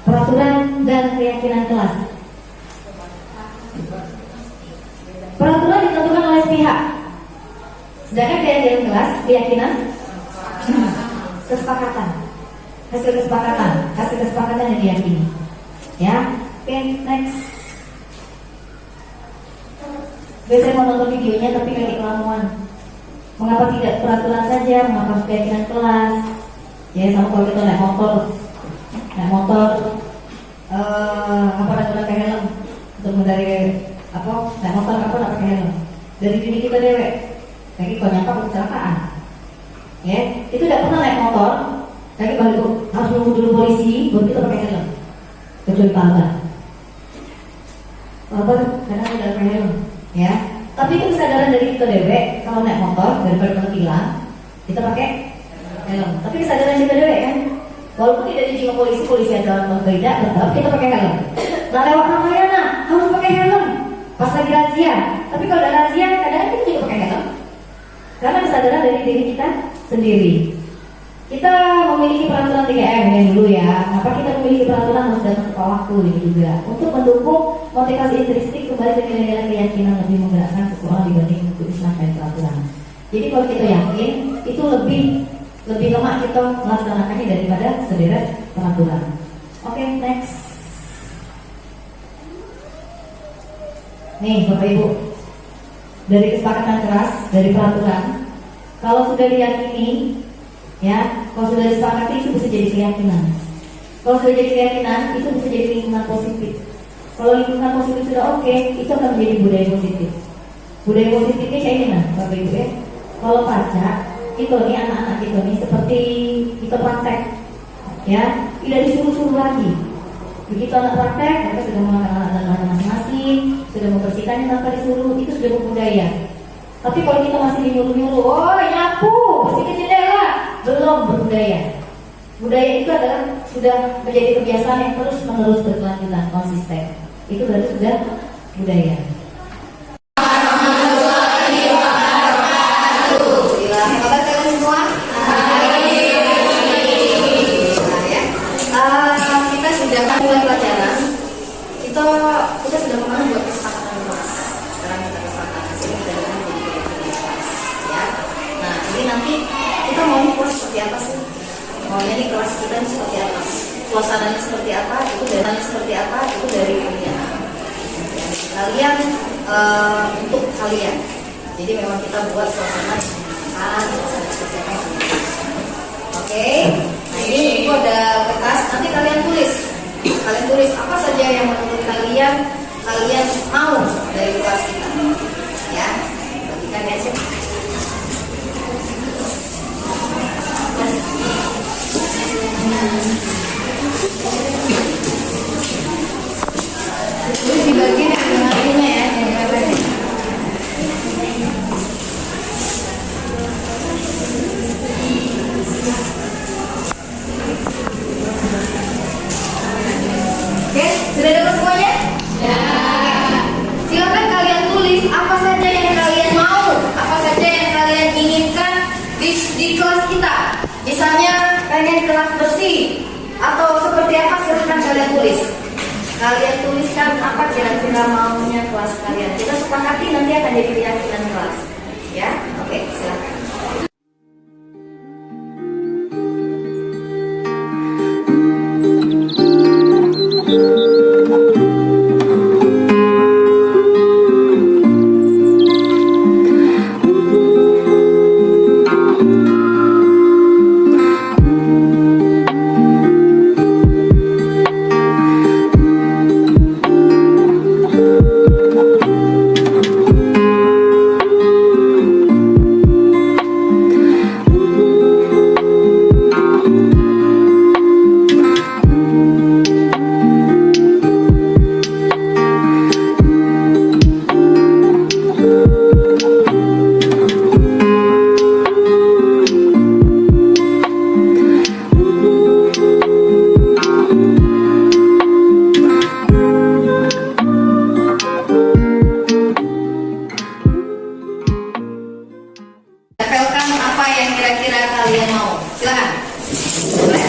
Peraturan dan keyakinan kelas. Peraturan ditentukan oleh pihak, sedangkan keyakinan kelas, keyakinan kesepakatan, hasil kesepakatan yang diyakini. Ya, oke, next. Biasanya mau nonton videonya tapi kayak kelamuan. Mengapa tidak peraturan saja? Mengapa harus keyakinan kelas? Ya, sama kalau kita naik motor, apa pakai helm untuk menghindari apa? Naik motor apa nak pakai helm? Dari diri kita dewek. Lagi kalau nyapa kecelakaan. Ya, itu tidak pernah naik motor. Lagi kalau harus nunggu dulu polisi, baru kita pakai helm. Kecuali pangkat. Walaupun kadang tidak pakai helm. Ya, tapi itu kesadaran dari kita dewek. Kalau naik motor daripada ketilang, kita pakai helm. Tapi kesadaran kita dewek kan, walaupun tidak diizin polisi ada orang berbeda, tetap kita pakai helm. Nah, lewat Ramayana harus pakai helm pas lagi razia. Tapi kalau ada razia, kadang-kadang kita juga pakai helm karena kesadaran dari diri kita sendiri. Kita memiliki peraturan 3M yang dulu ya. Kenapa kita memiliki peraturan harus datang tepat waktu ini juga untuk mendukung motivasi intrinsik kembali ke nilai-nilai keyakinan lebih menggerakkan seseorang dibanding untuk Islam dan peraturan. Jadi kalau kita yakin itu lebih lemak kita melaksanakannya daripada sederet peraturan. Oke, next. Nih Bapak Ibu, dari kesepakatan keras, dari peraturan, kalau sudah diyakini Ya, kalau sudah disepakati itu bisa jadi keyakinan. Kalau sudah jadi keyakinan itu bisa jadi lingkungan positif. Kalau lingkungan positif sudah oke, itu akan menjadi budaya positif. Budaya positifnya kayak gimana, Bapak Ibu ya? Kalau pajak itu nih anak-anak itu nih seperti kita praktek, ya, tidak disuruh-suruh lagi. Begitu anak praktek, mereka sudah mengenal anak masing-masing, sudah membersihkannya tanpa disuruh, itu sudah berbudaya. Tapi kalau kita masih dinyuruh-nyuruh, oh nyapu, bersihkan jendela, belum berbudaya. Budaya itu adalah sudah menjadi kebiasaan yang terus-menerus berkelanjutan, konsisten. Itu berarti sudah budaya. Mulai pelajaran kita sudah kemarin buat kesepakatan kelas. Sekarang kita kesepakatan sini kita dengan jadi kelas ya. Nah ini nanti kita mau kelas seperti apa sih? Maunya nih kelas kita ini seperti apa? Suasananya seperti apa? Itu dari seperti apa? Itu dari kalian untuk kalian. Jadi memang kita buat suasana seperti apa? Oke. Nah ini itu ada kertas. Nanti kalian tulis. Kalian tulis apa saja yang menurut kalian mau dari kelas kita, ya. Bagikan ya sih. Terus dibagi dengan artinya ya, yang lain. Oke, sudah dapat semuanya? Ya. Silakan kalian tulis apa saja yang kalian mau, apa saja yang kalian inginkan di kelas kita. Misalnya pengen kelas bersih atau seperti apa, silakan kalian tulis. Kalian tuliskan apa kira-kira maunya kelas kalian. Kita sepakati nanti akan jadi keyakinan kelas. Ya, oke, silakan. Tempelkan apa yang kira-kira kalian mau. Silakan. Boleh.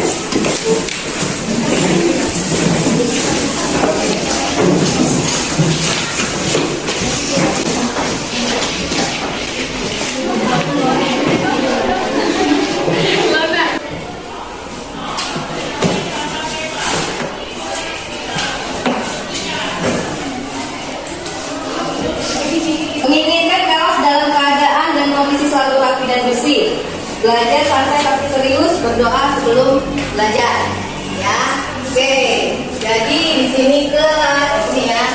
Menginginkan kaos dalam keadaan dan kondisi selalu rapi dan bersih. Belajar santai tapi serius, berdoa sebelum belajar. Ya, oke. Jadi di sini kelas ini ya,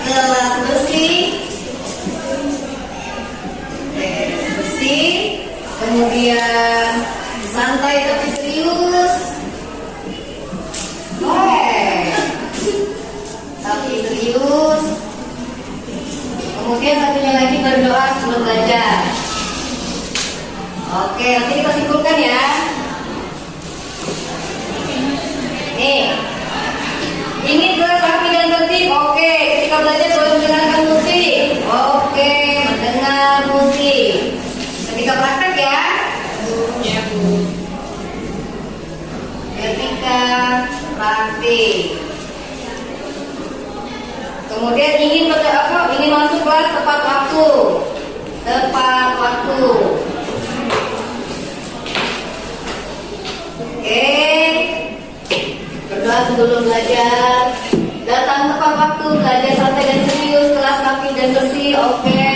kelas bersih. Oke, bersih. Kemudian santai tapi serius. Oke. Tapi serius. Kemudian satunya lagi berdoa sebelum belajar. Oke, nanti kita simpulkan ya. Nih, ingin kelas rapi dan tertib. Oke, ketika belajar boleh mendengarkan musik. Oke, mendengar musik. Ketika praktek ya. Ya Bu. Ketika praktik. Kemudian ingin masuk kelas tepat waktu. Tepat waktu. Oke. Berdoa sebelum belajar. Datang tepat waktu, belajar santai dan serius, kelas rapi dan bersih. Oke.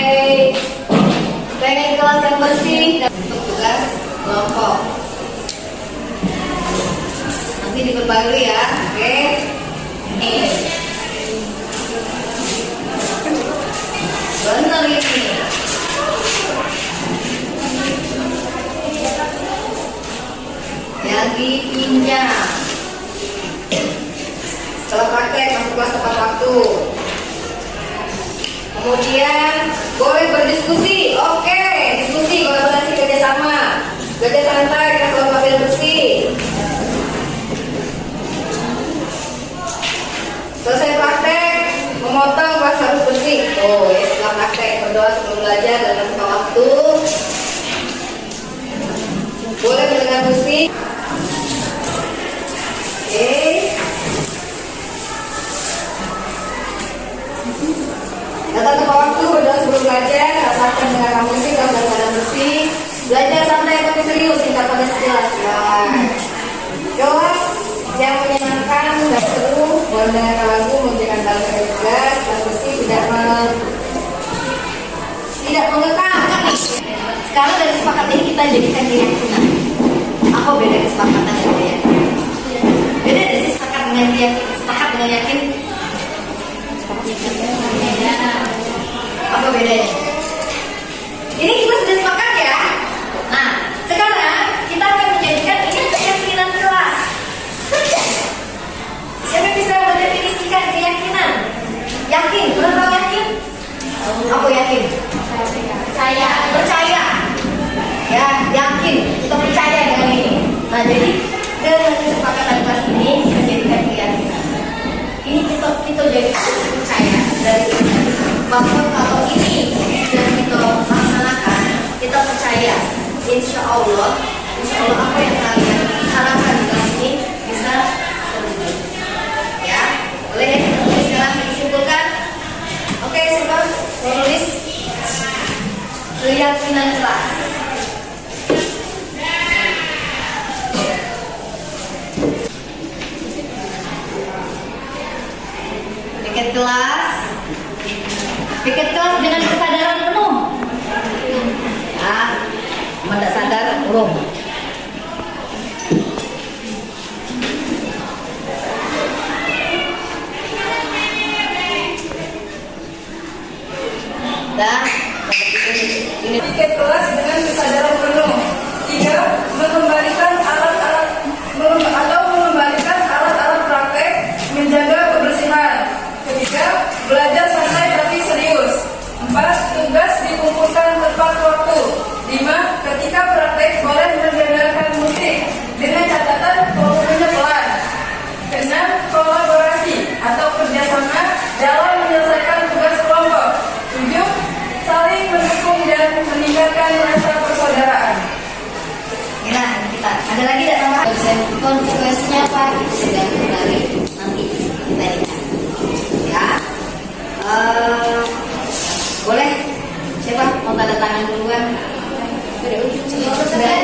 Pengen kelas yang bersih dan untuk tugas kelompok. Pasti diperbarui ya. Oke. Ini. Benar ini. Yang dipinjam. Setelah praktek masuk kelas tepat waktu. Kemudian boleh berdiskusi. Oke, diskusi, kolaborasi, kerjasama. Belajar santai, kita selalu ambil bersih. Selesai praktek, memotong kelas harus bersih. Oh ya, setelah praktek berdoa sebelum belajar dan tepat waktu. Boleh mendengar musik. Oke. Datang tepat waktu, berdoa sebelum belajar, rasakan mendengarkan musik dalam keadaan bersih. Belajar santai tapi serius, singkat pada jelas. Kelas yang menyenangkan dan seru, mendengarkan lagu, mengerjakan dalam tugas, dan bersih, tidak mengekang. Sekarang dari sepakat ini kita jadikan keyakinan. Apa beda kesepakatan dan keyakinan? Beda dari sepakat dengan yakin, sepakat dengan yakin. Apa bedanya? Ini kita sudah sepakat ya. Nah, sekarang kita akan menjadikan ini keyakinan kelas. Siapa yang bisa mendefinisikan keyakinan? Yakin, pernah tahu yakin? Aku yakin. Percaya. Ya, yakin. Kita percaya dengan ini. Nah, jadi dengan kesepakatan kelas ini kita jadikan keyakinan. Ini kita jadi percaya dari bahwa kalau ini sudah kita laksanakan, kita percaya insya Allah apa yang kalian harapkan di kelas ini bisa terwujud. Ya, boleh ya kita tulis sekarang disimpulkan. Oke, siapa mau nulis keyakinan kelas? Piket kelas dengan kesadaran penuh. Tidak sadar, urung. Ini piket kelas dengan kesadaran penuh. 3. Mengembalikan alat-alat praktek, menjaga kebersihan. Ketiga, belajar santai tapi serius. 4. Tugas dikumpulkan tepat waktu. 5. Ketika praktek boleh mendengarkan musik dengan catatan volumenya pelan. 6. Kolaborasi atau kerjasama dalam menyelesaikan tugas kelompok. 7. Saling mendukung dan meningkatkan rasa persaudaraan. Nah, kita ada lagi tidak tambah? Konsekuensinya apa? Itu sudah kembali nanti kita lihat. Ya, boleh. Siapa mau tanda tangan duluan?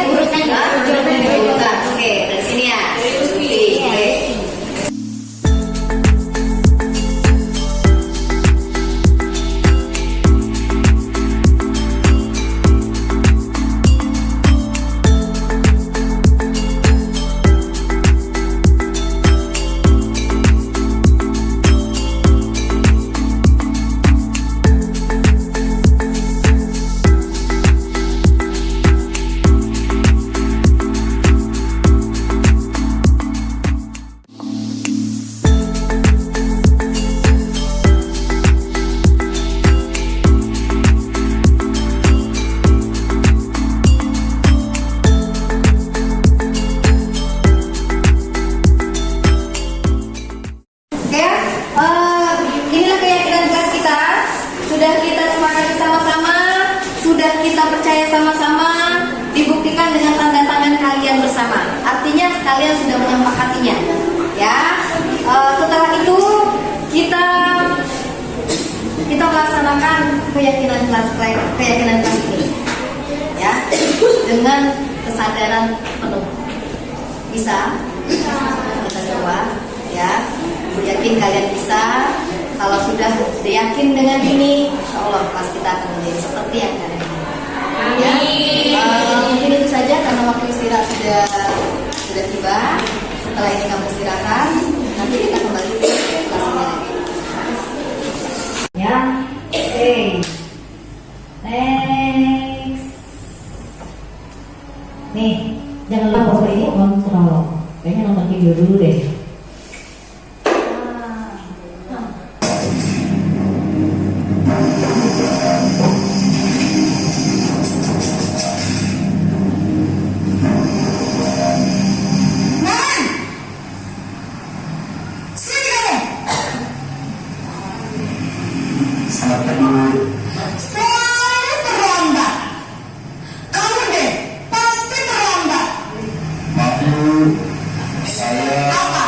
Urutan. Oke, dari sini ya. Oke. Inilah keyakinan kelas kita. Sudah kita sepakati sama-sama, sudah kita percaya sama-sama, dibuktikan dengan tanda tangan kalian bersama. Artinya kalian sudah menyepakatinya. Ya. Setelah itu kita melaksanakan keyakinan kelas ini. Ya. Dengan kesadaran penuh. Bisa? Kita coba. Ya. Yakin kalian bisa. Kalau sudah yakin dengan ini, insya Allah kelas kita akan menjadi seperti yang kalian inginkan. Ya, mungkin itu saja karena waktu istirahat sudah tiba. Setelah ini kamu istirahat, nanti kita kembali ke kelasnya lagi. Ya, oke. Next. Nih, jangan lupa foto ini kontrol. Kayaknya nonton video dulu deh. Selalu terlambat. Kamu deh pasti terlambat. Maaf Bu, saya Apa?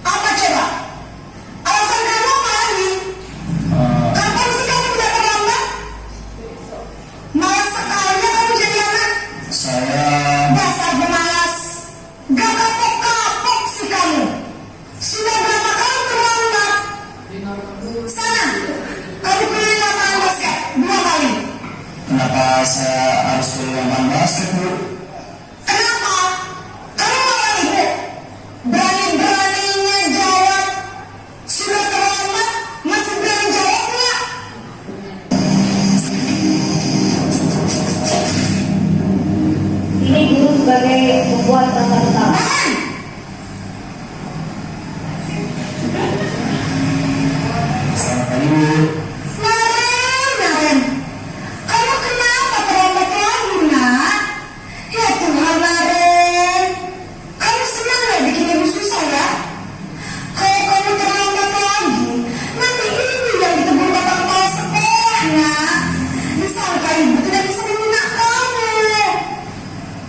Apa coba? Alasan kamu apa lagi? Kapan sih kamu tidak terlambat? Malas sekali kamu jadi anak. saya Dasar pemalas. Gak kapok-kapok sih kamu. Sudah berapa kali terlambat? Sana, kamu keliling lapangan basket 2 kali. kenapa saya harus ke lapangan basket Bu? Kenapa? Kamu malah ibu. Berani-beraninya jawab. Sudah terlambat, masih berani jawab nggak? Ini guru sebagai pembuat rasa bersalah. Selamat pagi Bu. Naren, kamu kenapa terlambat lagi, nak? Ya Tuhan, Naren. Kamu senang nggak bikin ibu susah ya? Kalau kamu terlambat lagi, nanti ibu yang ditegur bapak kepala sekolah, nak. Disangka ibu tidak bisa membina kamu.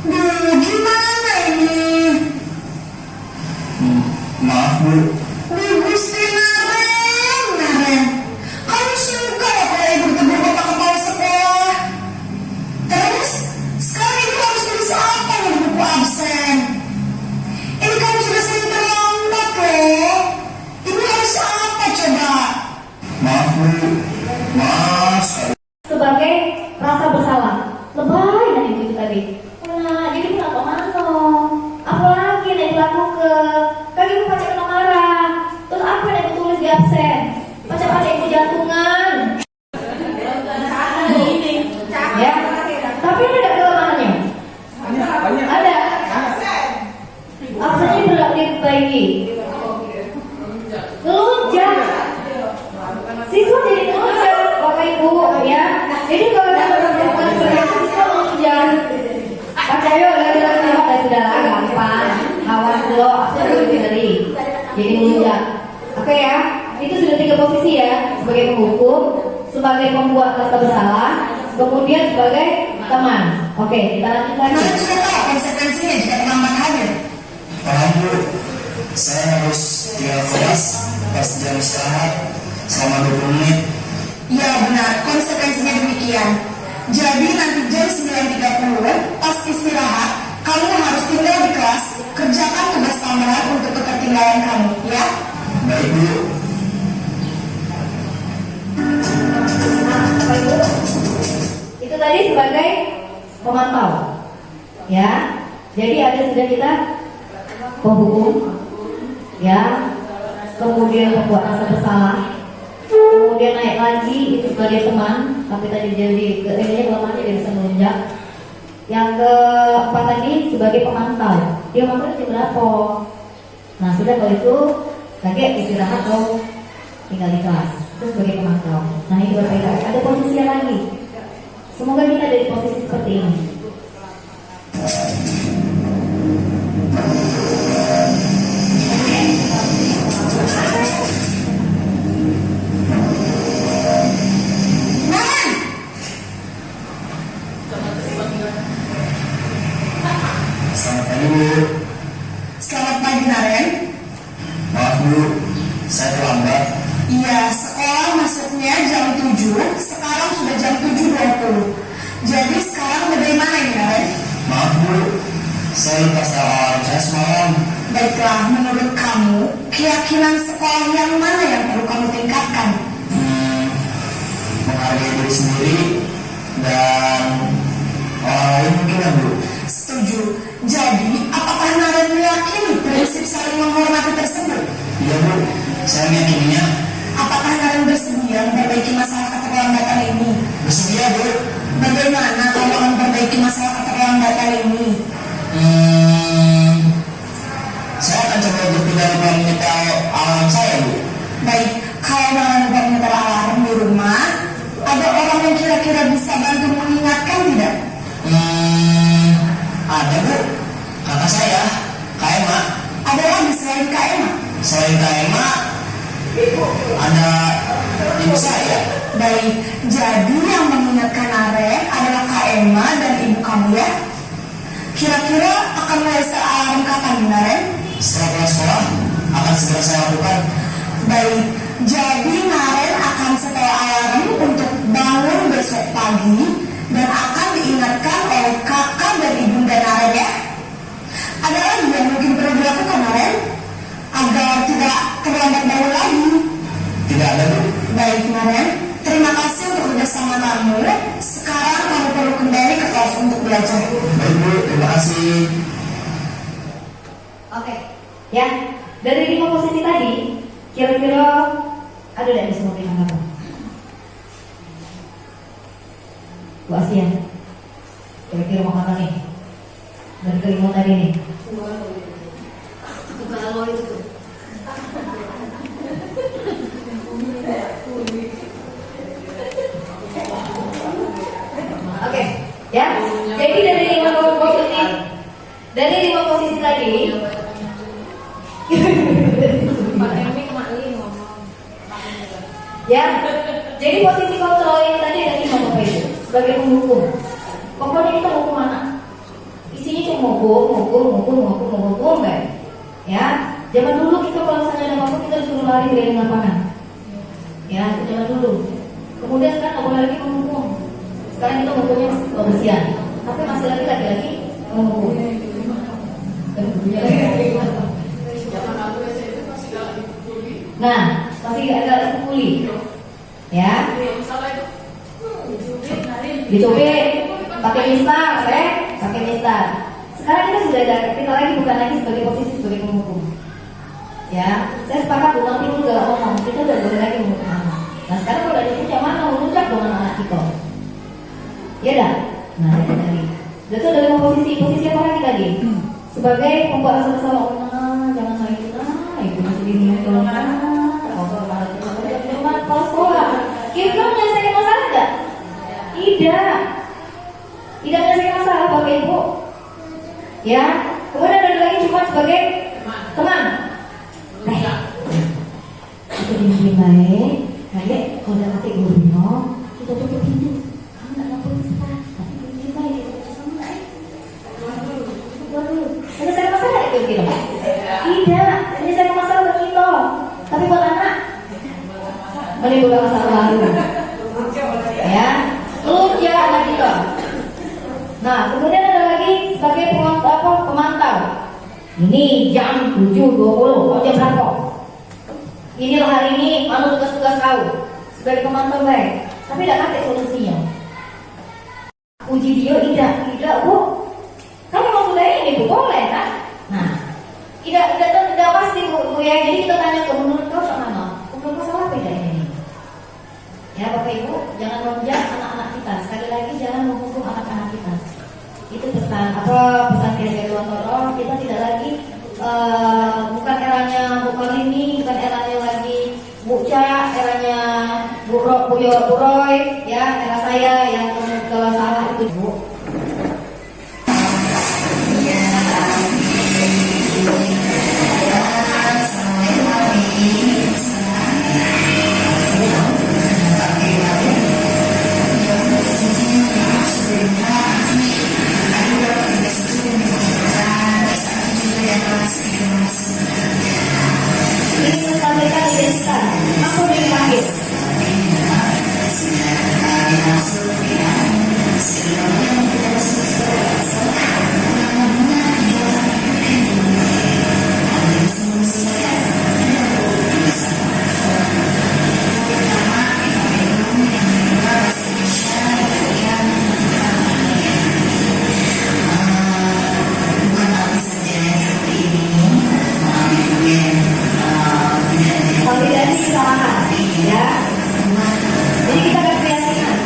Duh, gimana ini? Maaf Bu, Duh, Gusti Naren. Kamu suka ya kalau ibu ditegur bapak kepala sekolah? Terus, sekarang ibu harus tulis apa nih di buku absen? Ini kamu sudah sering terlambat loh. Ibu harus apa coba? maaf Bu, maaf sekali. Sebagai rasa bersalah. Lebay dan itu tadi. Nah, jadi kenapa mantong? Apalagi yang dilakukan? Kan ibu pacar kena marah. Terus apa yang ibu tulis di absen? Pacar-pacar ibu jantungan. Ya. Tapi ini ada kelemahannya. Banyak. Ada. Absennya belum diperbaiki. Ngelunjak. Siswa jadi ngelunjak, Bapak Ibu, ya. Jadi kalau kita melakukan sebagai siswa ngelunjak, percaya udah sudah lah, gampang. Awas dulu, absen dulu dari. Jadi ngelunjak. Oke ya, itu sudah 3 posisi ya, sebagai penghukum, sebagai pembuat rasa bersalah, kemudian sebagai teman. Oke, kita lanjut lagi. Naren sudah tahu konsekuensinya jika terlambat hadir. Paham Bu, saya harus tinggal kelas pas jam istirahat selama 20 menit. Ya benar, konsekuensinya demikian. Jadi nanti jam 9.30 pas istirahat, kamu harus tinggal di kelas, kerjakan tugas tambahan untuk ketertinggalan kamu, ya. Baik Bu. Nah, Bapak Ibu, itu tadi sebagai pemantau, ya. Jadi ada sudah kita penghukum, ya, kemudian pembuat rasa bersalah, kemudian naik lagi itu sebagai teman, tapi tadi jadi kelemahannya dia bisa melunjak. Yang keempat tadi sebagai pemantau, dia mampu jam berapa? Nah sudah kalau itu kakek istirahat atau tinggal di kelas, itu sebagai pemantau. Nah itu berbeda. Ada posisinya lagi. Semoga kita ada di posisi seperti ini. Naren! Selamat pagi Bu. Selamat pagi, Naren. Maaf Bu, saya terlambat. Iya, sekolah masuknya jam 7, sekarang sudah jam 7.20. Jadi sekarang bagaimana ini, Naren? Maaf Bu, saya lupa setelah alarm saya semalam. Baiklah, menurut kamu, keyakinan sekolah yang mana yang perlu kamu tingkatkan? Menghargai diri sendiri dan orang lain mungkin ya Bu. Setuju. Jadi, apakah Naren meyakini prinsip 1 Saya akan coba untuk tidak lupa menyetel alarm saya, Bu. Baik, kalau Naren lupa menyetel alarm di rumah, ada orang yang kira-kira bisa bantu mengingatkan tidak? Ada, Bu. Kakak saya, Kak Emma. Ada lagi selain Kak Emma? Selain Kak Emma, ada ibu saya. Baik, jadi yang mengingatkan Naren adalah Kak Emma dan ibu kamu ya? Kira-kira akan mulai alarm kapan nih Naren? Setelah pulang sekolah, akan segera saya lakukan. Baik, jadi Naren akan setel alarm untuk bangun besok pagi dan akan diingatkan oleh kakak dan ibunda Naren ya. Ada lagi yang mungkin perlu dilakukan Naren agar tidak terlambat bangun lagi? Tidak ada, Bu. Baik Naren, terima kasih untuk kerjasama kamu. Sekarang kamu perlu kembali ke kelas untuk belajar. Baik, Bu. Terima kasih. Oke, ya. Dari 5 posisi tadi, kira-kira ada yang bisa memberikan apa? Bu Asia, kira-kira mau mana nih? Dari kelima tadi nih. Bukan lo itu tuh. Oke, ya. Jadi dari 5 posisi tadi. Ya, jadi posisi kontrol ini tadi ada 5 Bapak Ibu sebagai pendukung. Pokoknya kita mau kemana? Isinya cuma mukul, kan? Ya, zaman dulu kita kalau misalnya ada apa kita disuruh lari dari lapangan. Ya, itu zaman dulu. Kemudian sekarang nggak boleh lagi memukul. Sekarang kita mukulnya kebersihan, tapi masih lagi memukul. Nah, masih agak pulih, ya. Dicubit, pakai mistar, pakai mistar. Sekarang kita sudah ada, kita lagi bukan lagi sebagai posisi sebagai pemukul. Ya, saya sepakat nanti dulu gak ngomong, kita udah boleh lagi memukul anak. Nah sekarang kalau ada puncak mana memuncak dengan anak kita? Ya dah. Nah itu tadi. Itu dari posisi apa lagi tadi? Sebagai pembuat rasa bersalah, jangan main itu, itu masih diminta. Kalau sekolah, kita menyelesaikan masalah enggak? Tidak menyelesaikan masalah Bapak Ibu. Ya, kemudian ada lagi cuma sebagai teman. Kita dimulai baik, kayak kalau ada nanti gurunya, kita tutup pintu. Kamu nggak mampu sekarang, tapi dimulai baik, kita sama Waduh, menyelesaikan masalah itu kira? Tidak, menyelesaikan masalah buat kita, tapi buat anak menimbulkan masalah baru. Ya, lucu anak kita. Nah, kemudian ada lagi sebagai pemantau. Ini jam 7.20, kau jam berapa? Inilah hari ini, tugas-tugas kau sebagai pemantau baik. Tapi tidak pakai solusinya. Uji dia tidak Bu. Kan memang sudah ini Bu, boleh kan? Nah, tidak pasti Bu ya. Jadi kita tanya ke menurut kau sama menurut kau salah beda ini. Ya Bapak Ibu, jangan lonjak anak-anak kita. Sekali lagi jangan menghukum anak-anak kita. Itu pesan dari Tuhan. Kita tidak lagi bukan eranya Bu Karlini, bukan eranya lagi Bu Ca, eranya Bu Roy, ya era saya yang kalau salah itu Bu. Ini sampaikan identitas, aku dipanggil. Validasi kesalahan, ya. Jadi kita akan keyakinan.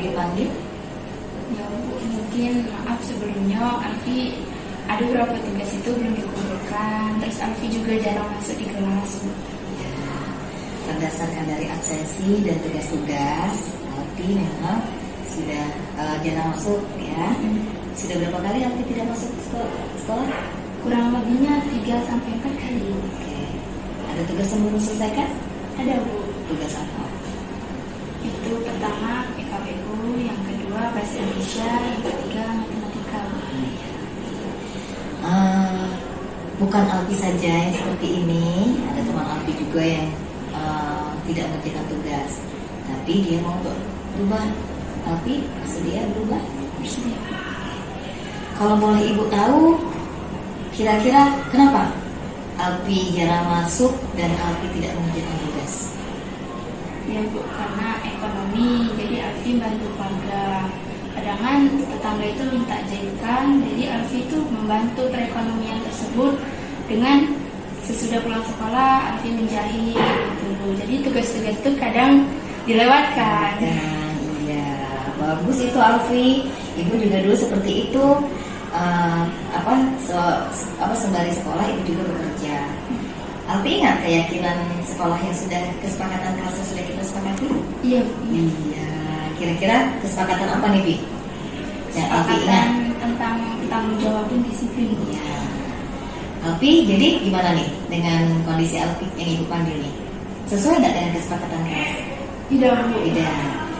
Alfi dipanggil? Ya Bu, mungkin maaf sebelumnya Alfi ada beberapa tugas itu belum dikumpulkan. Terus Alfi juga jarang masuk di kelas Bu. Berdasarkan dari absensi dan tugas-tugas, Alfi memang sudah jarang masuk ya. Sudah berapa kali Alfi tidak masuk sekolah? Kurang lebihnya 3-4 kali. Oke. Ada tugas yang belum selesaikan? Ada Bu. Tugas apa? Itu pertama PKBU, yang kedua bahasa Indonesia, yang ketiga matematika Bu. Bukan Alfi saja yang seperti ini, ada teman Alfi juga yang tidak mengerjakan tugas, tapi dia mau berubah. Alfi bersedia berubah? Bersedia. Kalau boleh Ibu tahu, kira-kira kenapa Alfi jarang masuk dan Alfi tidak mengerjakan tugas? Ya Bu, karena ekonomi, jadi Alfi bantu keluarga. Kadang tetangga itu minta jahitan, jadi Alfi itu membantu perekonomian tersebut dengan sesudah pulang sekolah Alfi menjahit gitu Bu. Jadi tugas-tugas itu kadang dilewatkan. Iya, bagus itu Alfi. Ibu juga dulu seperti itu. Sembari sekolah ibu juga bekerja. Alfi ingat keyakinan sekolah yang sudah kesepakatan kelas yang sudah kita sepakati? Iya. Iya. Kira-kira kesepakatan apa nih, Bi? Yang Alfi ingat? Kesepakatan tentang tanggung jawab dan disiplin. Iya. Alfi, jadi gimana nih dengan kondisi Alfi yang ibu panggil nih? Sesuai nggak dengan kesepakatan kelas? Tidak Bu. Tidak.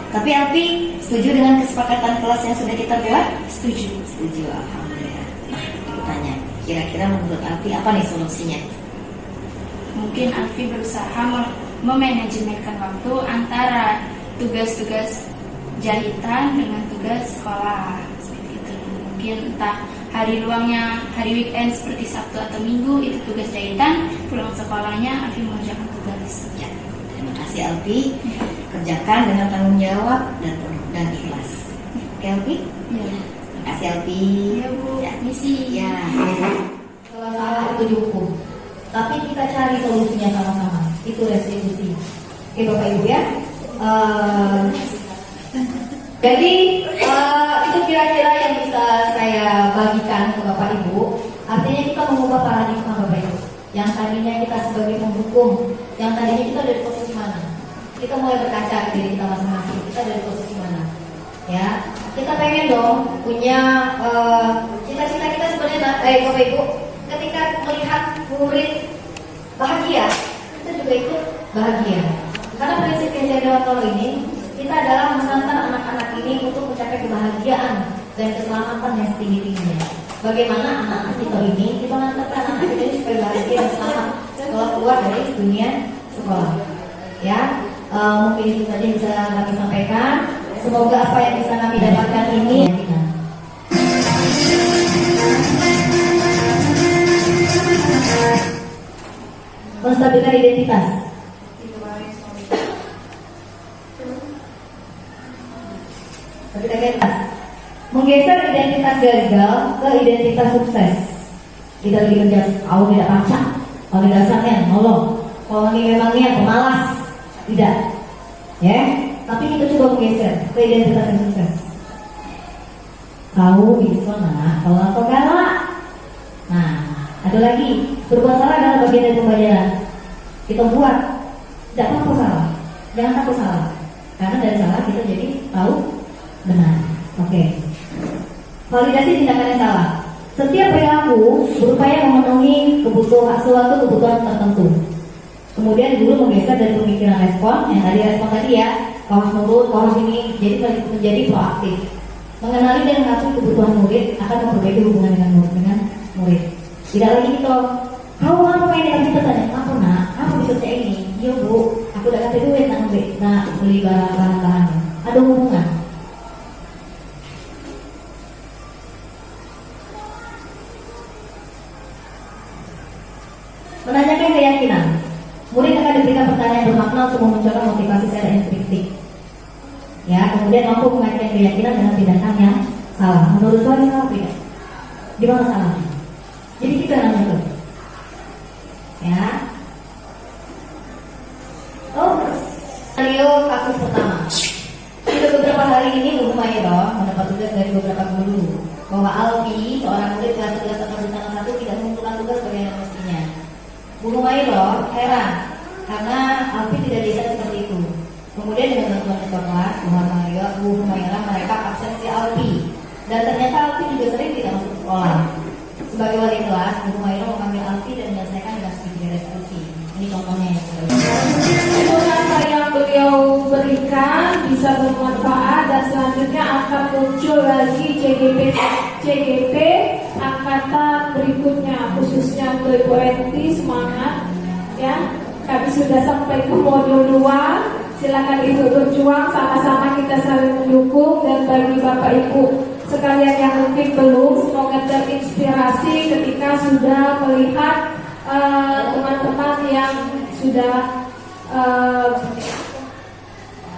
Tapi Alfi setuju dengan kesepakatan kelas yang sudah kita buat? Setuju. Setuju, alhamdulillah. Nah, ibu tanya, kira-kira menurut Alfi apa nih solusinya? Mungkin Alfi berusaha memanajemenkan waktu antara tugas-tugas jahitan dengan tugas sekolah seperti itu. Mungkin entah hari luangnya, hari weekend seperti Sabtu atau Minggu itu tugas jahitan, pulang sekolahnya Alfi mengerjakan tugas. Ya, terima kasih Alfi. Kerjakan dengan tanggung jawab dan ikhlas. Oke Alfi? Ya. Terima kasih Alfi. Ya Bu, Ya. misi. Ya. Kalau salah itu dihukum, tapi kita cari solusinya sama-sama. Itu restitusi. Oke Bapak Ibu ya. Jadi itu kira-kira yang bisa saya bagikan ke Bapak Ibu. Artinya kita mengubah paradigma Bapak Ibu. Yang tadinya kita sebagai penghukum, yang tadinya kita dari posisi mana? Kita mulai berkaca ke diri kita masing-masing. Kita dari posisi mana? Ya, kita pengen dong punya cita-cita kita sebenarnya, Bapak Ibu. Ketika melihat murid bahagia, kita juga ikut bahagia. Karena prinsip Kenjadawatolo ini, kita adalah mengantar anak-anak ini untuk mencapai kebahagiaan dan keselamatan yang setinggi-tingginya. Bagaimana anak-anak kita ini, kita mengantarkan anak kita ini supaya bahagia dan selamat setelah keluar dari dunia sekolah. Ya, mungkin itu saja yang bisa kami sampaikan. Semoga apa yang bisa kami dapatkan ini menstabilkan identitas. Menggeser identitas gagal ke identitas sukses. Kita lagi kerja, kalau tidak baca, kalau dasarnya nolong, kalau ini memangnya pemalas, tidak, ya. Tapi kita coba menggeser ke identitas yang sukses. Tahu bisa kalau atau galak. Nah, ada lagi berbuat salah adalah bagian dari pembelajaran. Kita buat, tidak apa-apa salah, jangan takut salah, karena dari salah kita jadi tahu benar. Oke. Validasi tindakan yang salah. Setiap perilaku berupaya memenuhi suatu kebutuhan tertentu. Kemudian guru menggeser dari pemikiran respon, yang tadi respon tadi ya, kaos nurut, kaos ini, jadi menjadi proaktif. Mengenali dan mengakui kebutuhan murid akan memperbaiki hubungan dengan murid. Tidak lagi gitu, kamu apa yang kita tanya, apa nak, apa bisa saya ini? Iya Bu, aku udah kasih duit nak beli bahan-bahan. Ada hubungan. Menanyakan keyakinan. Murid akan diberikan pertanyaan bermakna untuk memunculkan motivasi secara intrinsik. Ya, kemudian mampu mengaitkan keyakinan dengan tindakan yang salah. Menurut Tuhan salah tidak? Di mana salahnya? Jadi kita nanya tuh. Ya. Oh, skenario kasus pertama. Sudah beberapa hari ini beberapa tugas dari beberapa guru bahwa Alfi, seorang murid kelas 11 atau bintang 1 tidak mengumpulkan tugas bagaimana mestinya. Bu Humairah heran karena Alfi tidak bisa seperti itu. Kemudian dengan bantuan ketua kelas, Bu Humairah merekam absensi Alfi dan ternyata Alfi juga sering tidak masuk sekolah. Sebagai wali kelas, Bu Humairah memanggil Alfi dan menyelesaikan dengan studi resolusi. Ini contohnya yang sudah. Semoga yang beliau berikan bisa bermanfaat dan selanjutnya akan muncul lagi CGP angkatan berikutnya, khususnya untuk Ibu Enti. Semangat ya, kami sudah sampai ke modul 2. Silakan Ibu berjuang, sama-sama kita saling mendukung. Dan bagi Bapak Ibu sekalian yang mungkin belum, semoga terinspirasi ketika sudah melihat teman-teman yang sudah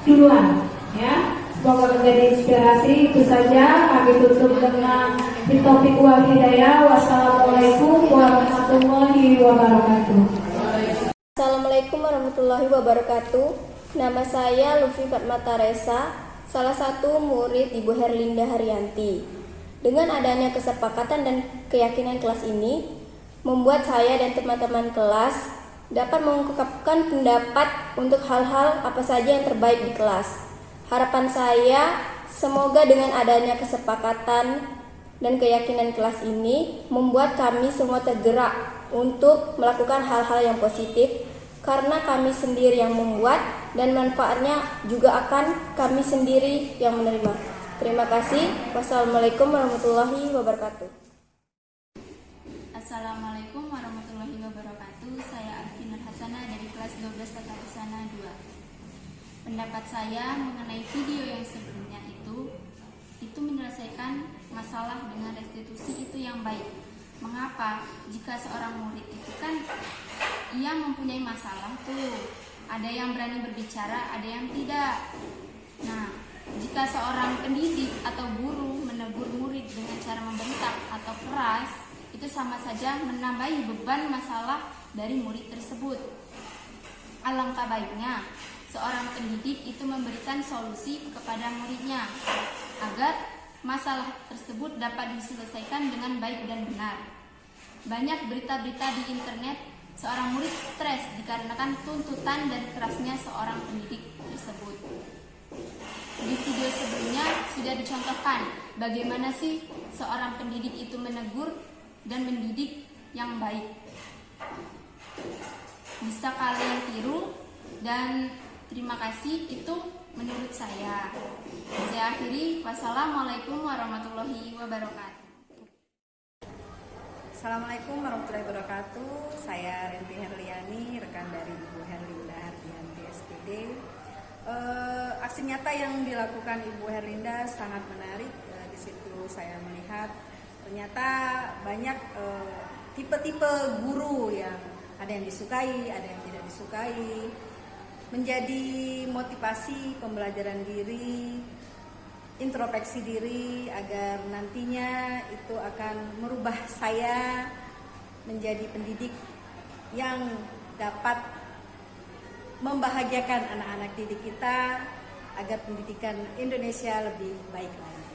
duluan ya. Semoga menjadi inspirasi. Itu saja, kami tutup dengan topik wal hidayah. Wassalamualaikum warahmatullahi wabarakatuh. Assalamualaikum warahmatullahi wabarakatuh. Nama saya Lufi Fatmata Resa, salah satu murid Ibu Herlinda Haryanti. Dengan adanya kesepakatan dan keyakinan kelas ini, membuat saya dan teman-teman kelas dapat mengungkapkan pendapat untuk hal-hal apa saja yang terbaik di kelas. Harapan saya, semoga dengan adanya kesepakatan dan keyakinan kelas ini membuat kami semua tergerak untuk melakukan hal-hal yang positif, karena kami sendiri yang membuat dan manfaatnya juga akan kami sendiri yang menerima. Terima kasih. Wassalamualaikum warahmatullahi wabarakatuh. Assalamualaikum warahmatullahi wabarakatuh. Saya Alfinur Hasanah dari kelas 12 Tata Busana 2. Pendapat saya mengenai video yang sebelumnya itu menyelesaikan masalah dengan restitusi itu yang baik. Mengapa? Jika seorang murid itu kan ia mempunyai masalah tuh, ada yang berani berbicara, ada yang tidak. Nah, jika seorang pendidik atau guru menegur murid dengan cara membentak atau keras, itu sama saja menambahi beban masalah dari murid tersebut. Alangkah baiknya seorang pendidik itu memberikan solusi kepada muridnya agar masalah tersebut dapat diselesaikan dengan baik dan benar. Banyak berita-berita di internet seorang murid stres dikarenakan tuntutan dan kerasnya seorang pendidik tersebut. Di video sebelumnya sudah dicontohkan bagaimana sih seorang pendidik itu menegur dan mendidik yang baik. Bisa kalian tiru, dan terima kasih. Itu menurut saya. Saya akhiri. Wassalamualaikum warahmatullahi wabarakatuh. Assalamualaikum warahmatullahi wabarakatuh. Saya Renti Herliani, rekan dari Ibu Herlinda Haryanti SPD. Aksi nyata yang dilakukan Ibu Herlinda sangat menarik. Di situ saya melihat ternyata banyak tipe-tipe guru yang ada yang disukai, ada yang tidak disukai. Menjadi motivasi pembelajaran diri, introspeksi diri agar nantinya itu akan merubah saya menjadi pendidik yang dapat membahagiakan anak-anak didik kita agar pendidikan Indonesia lebih baik lagi.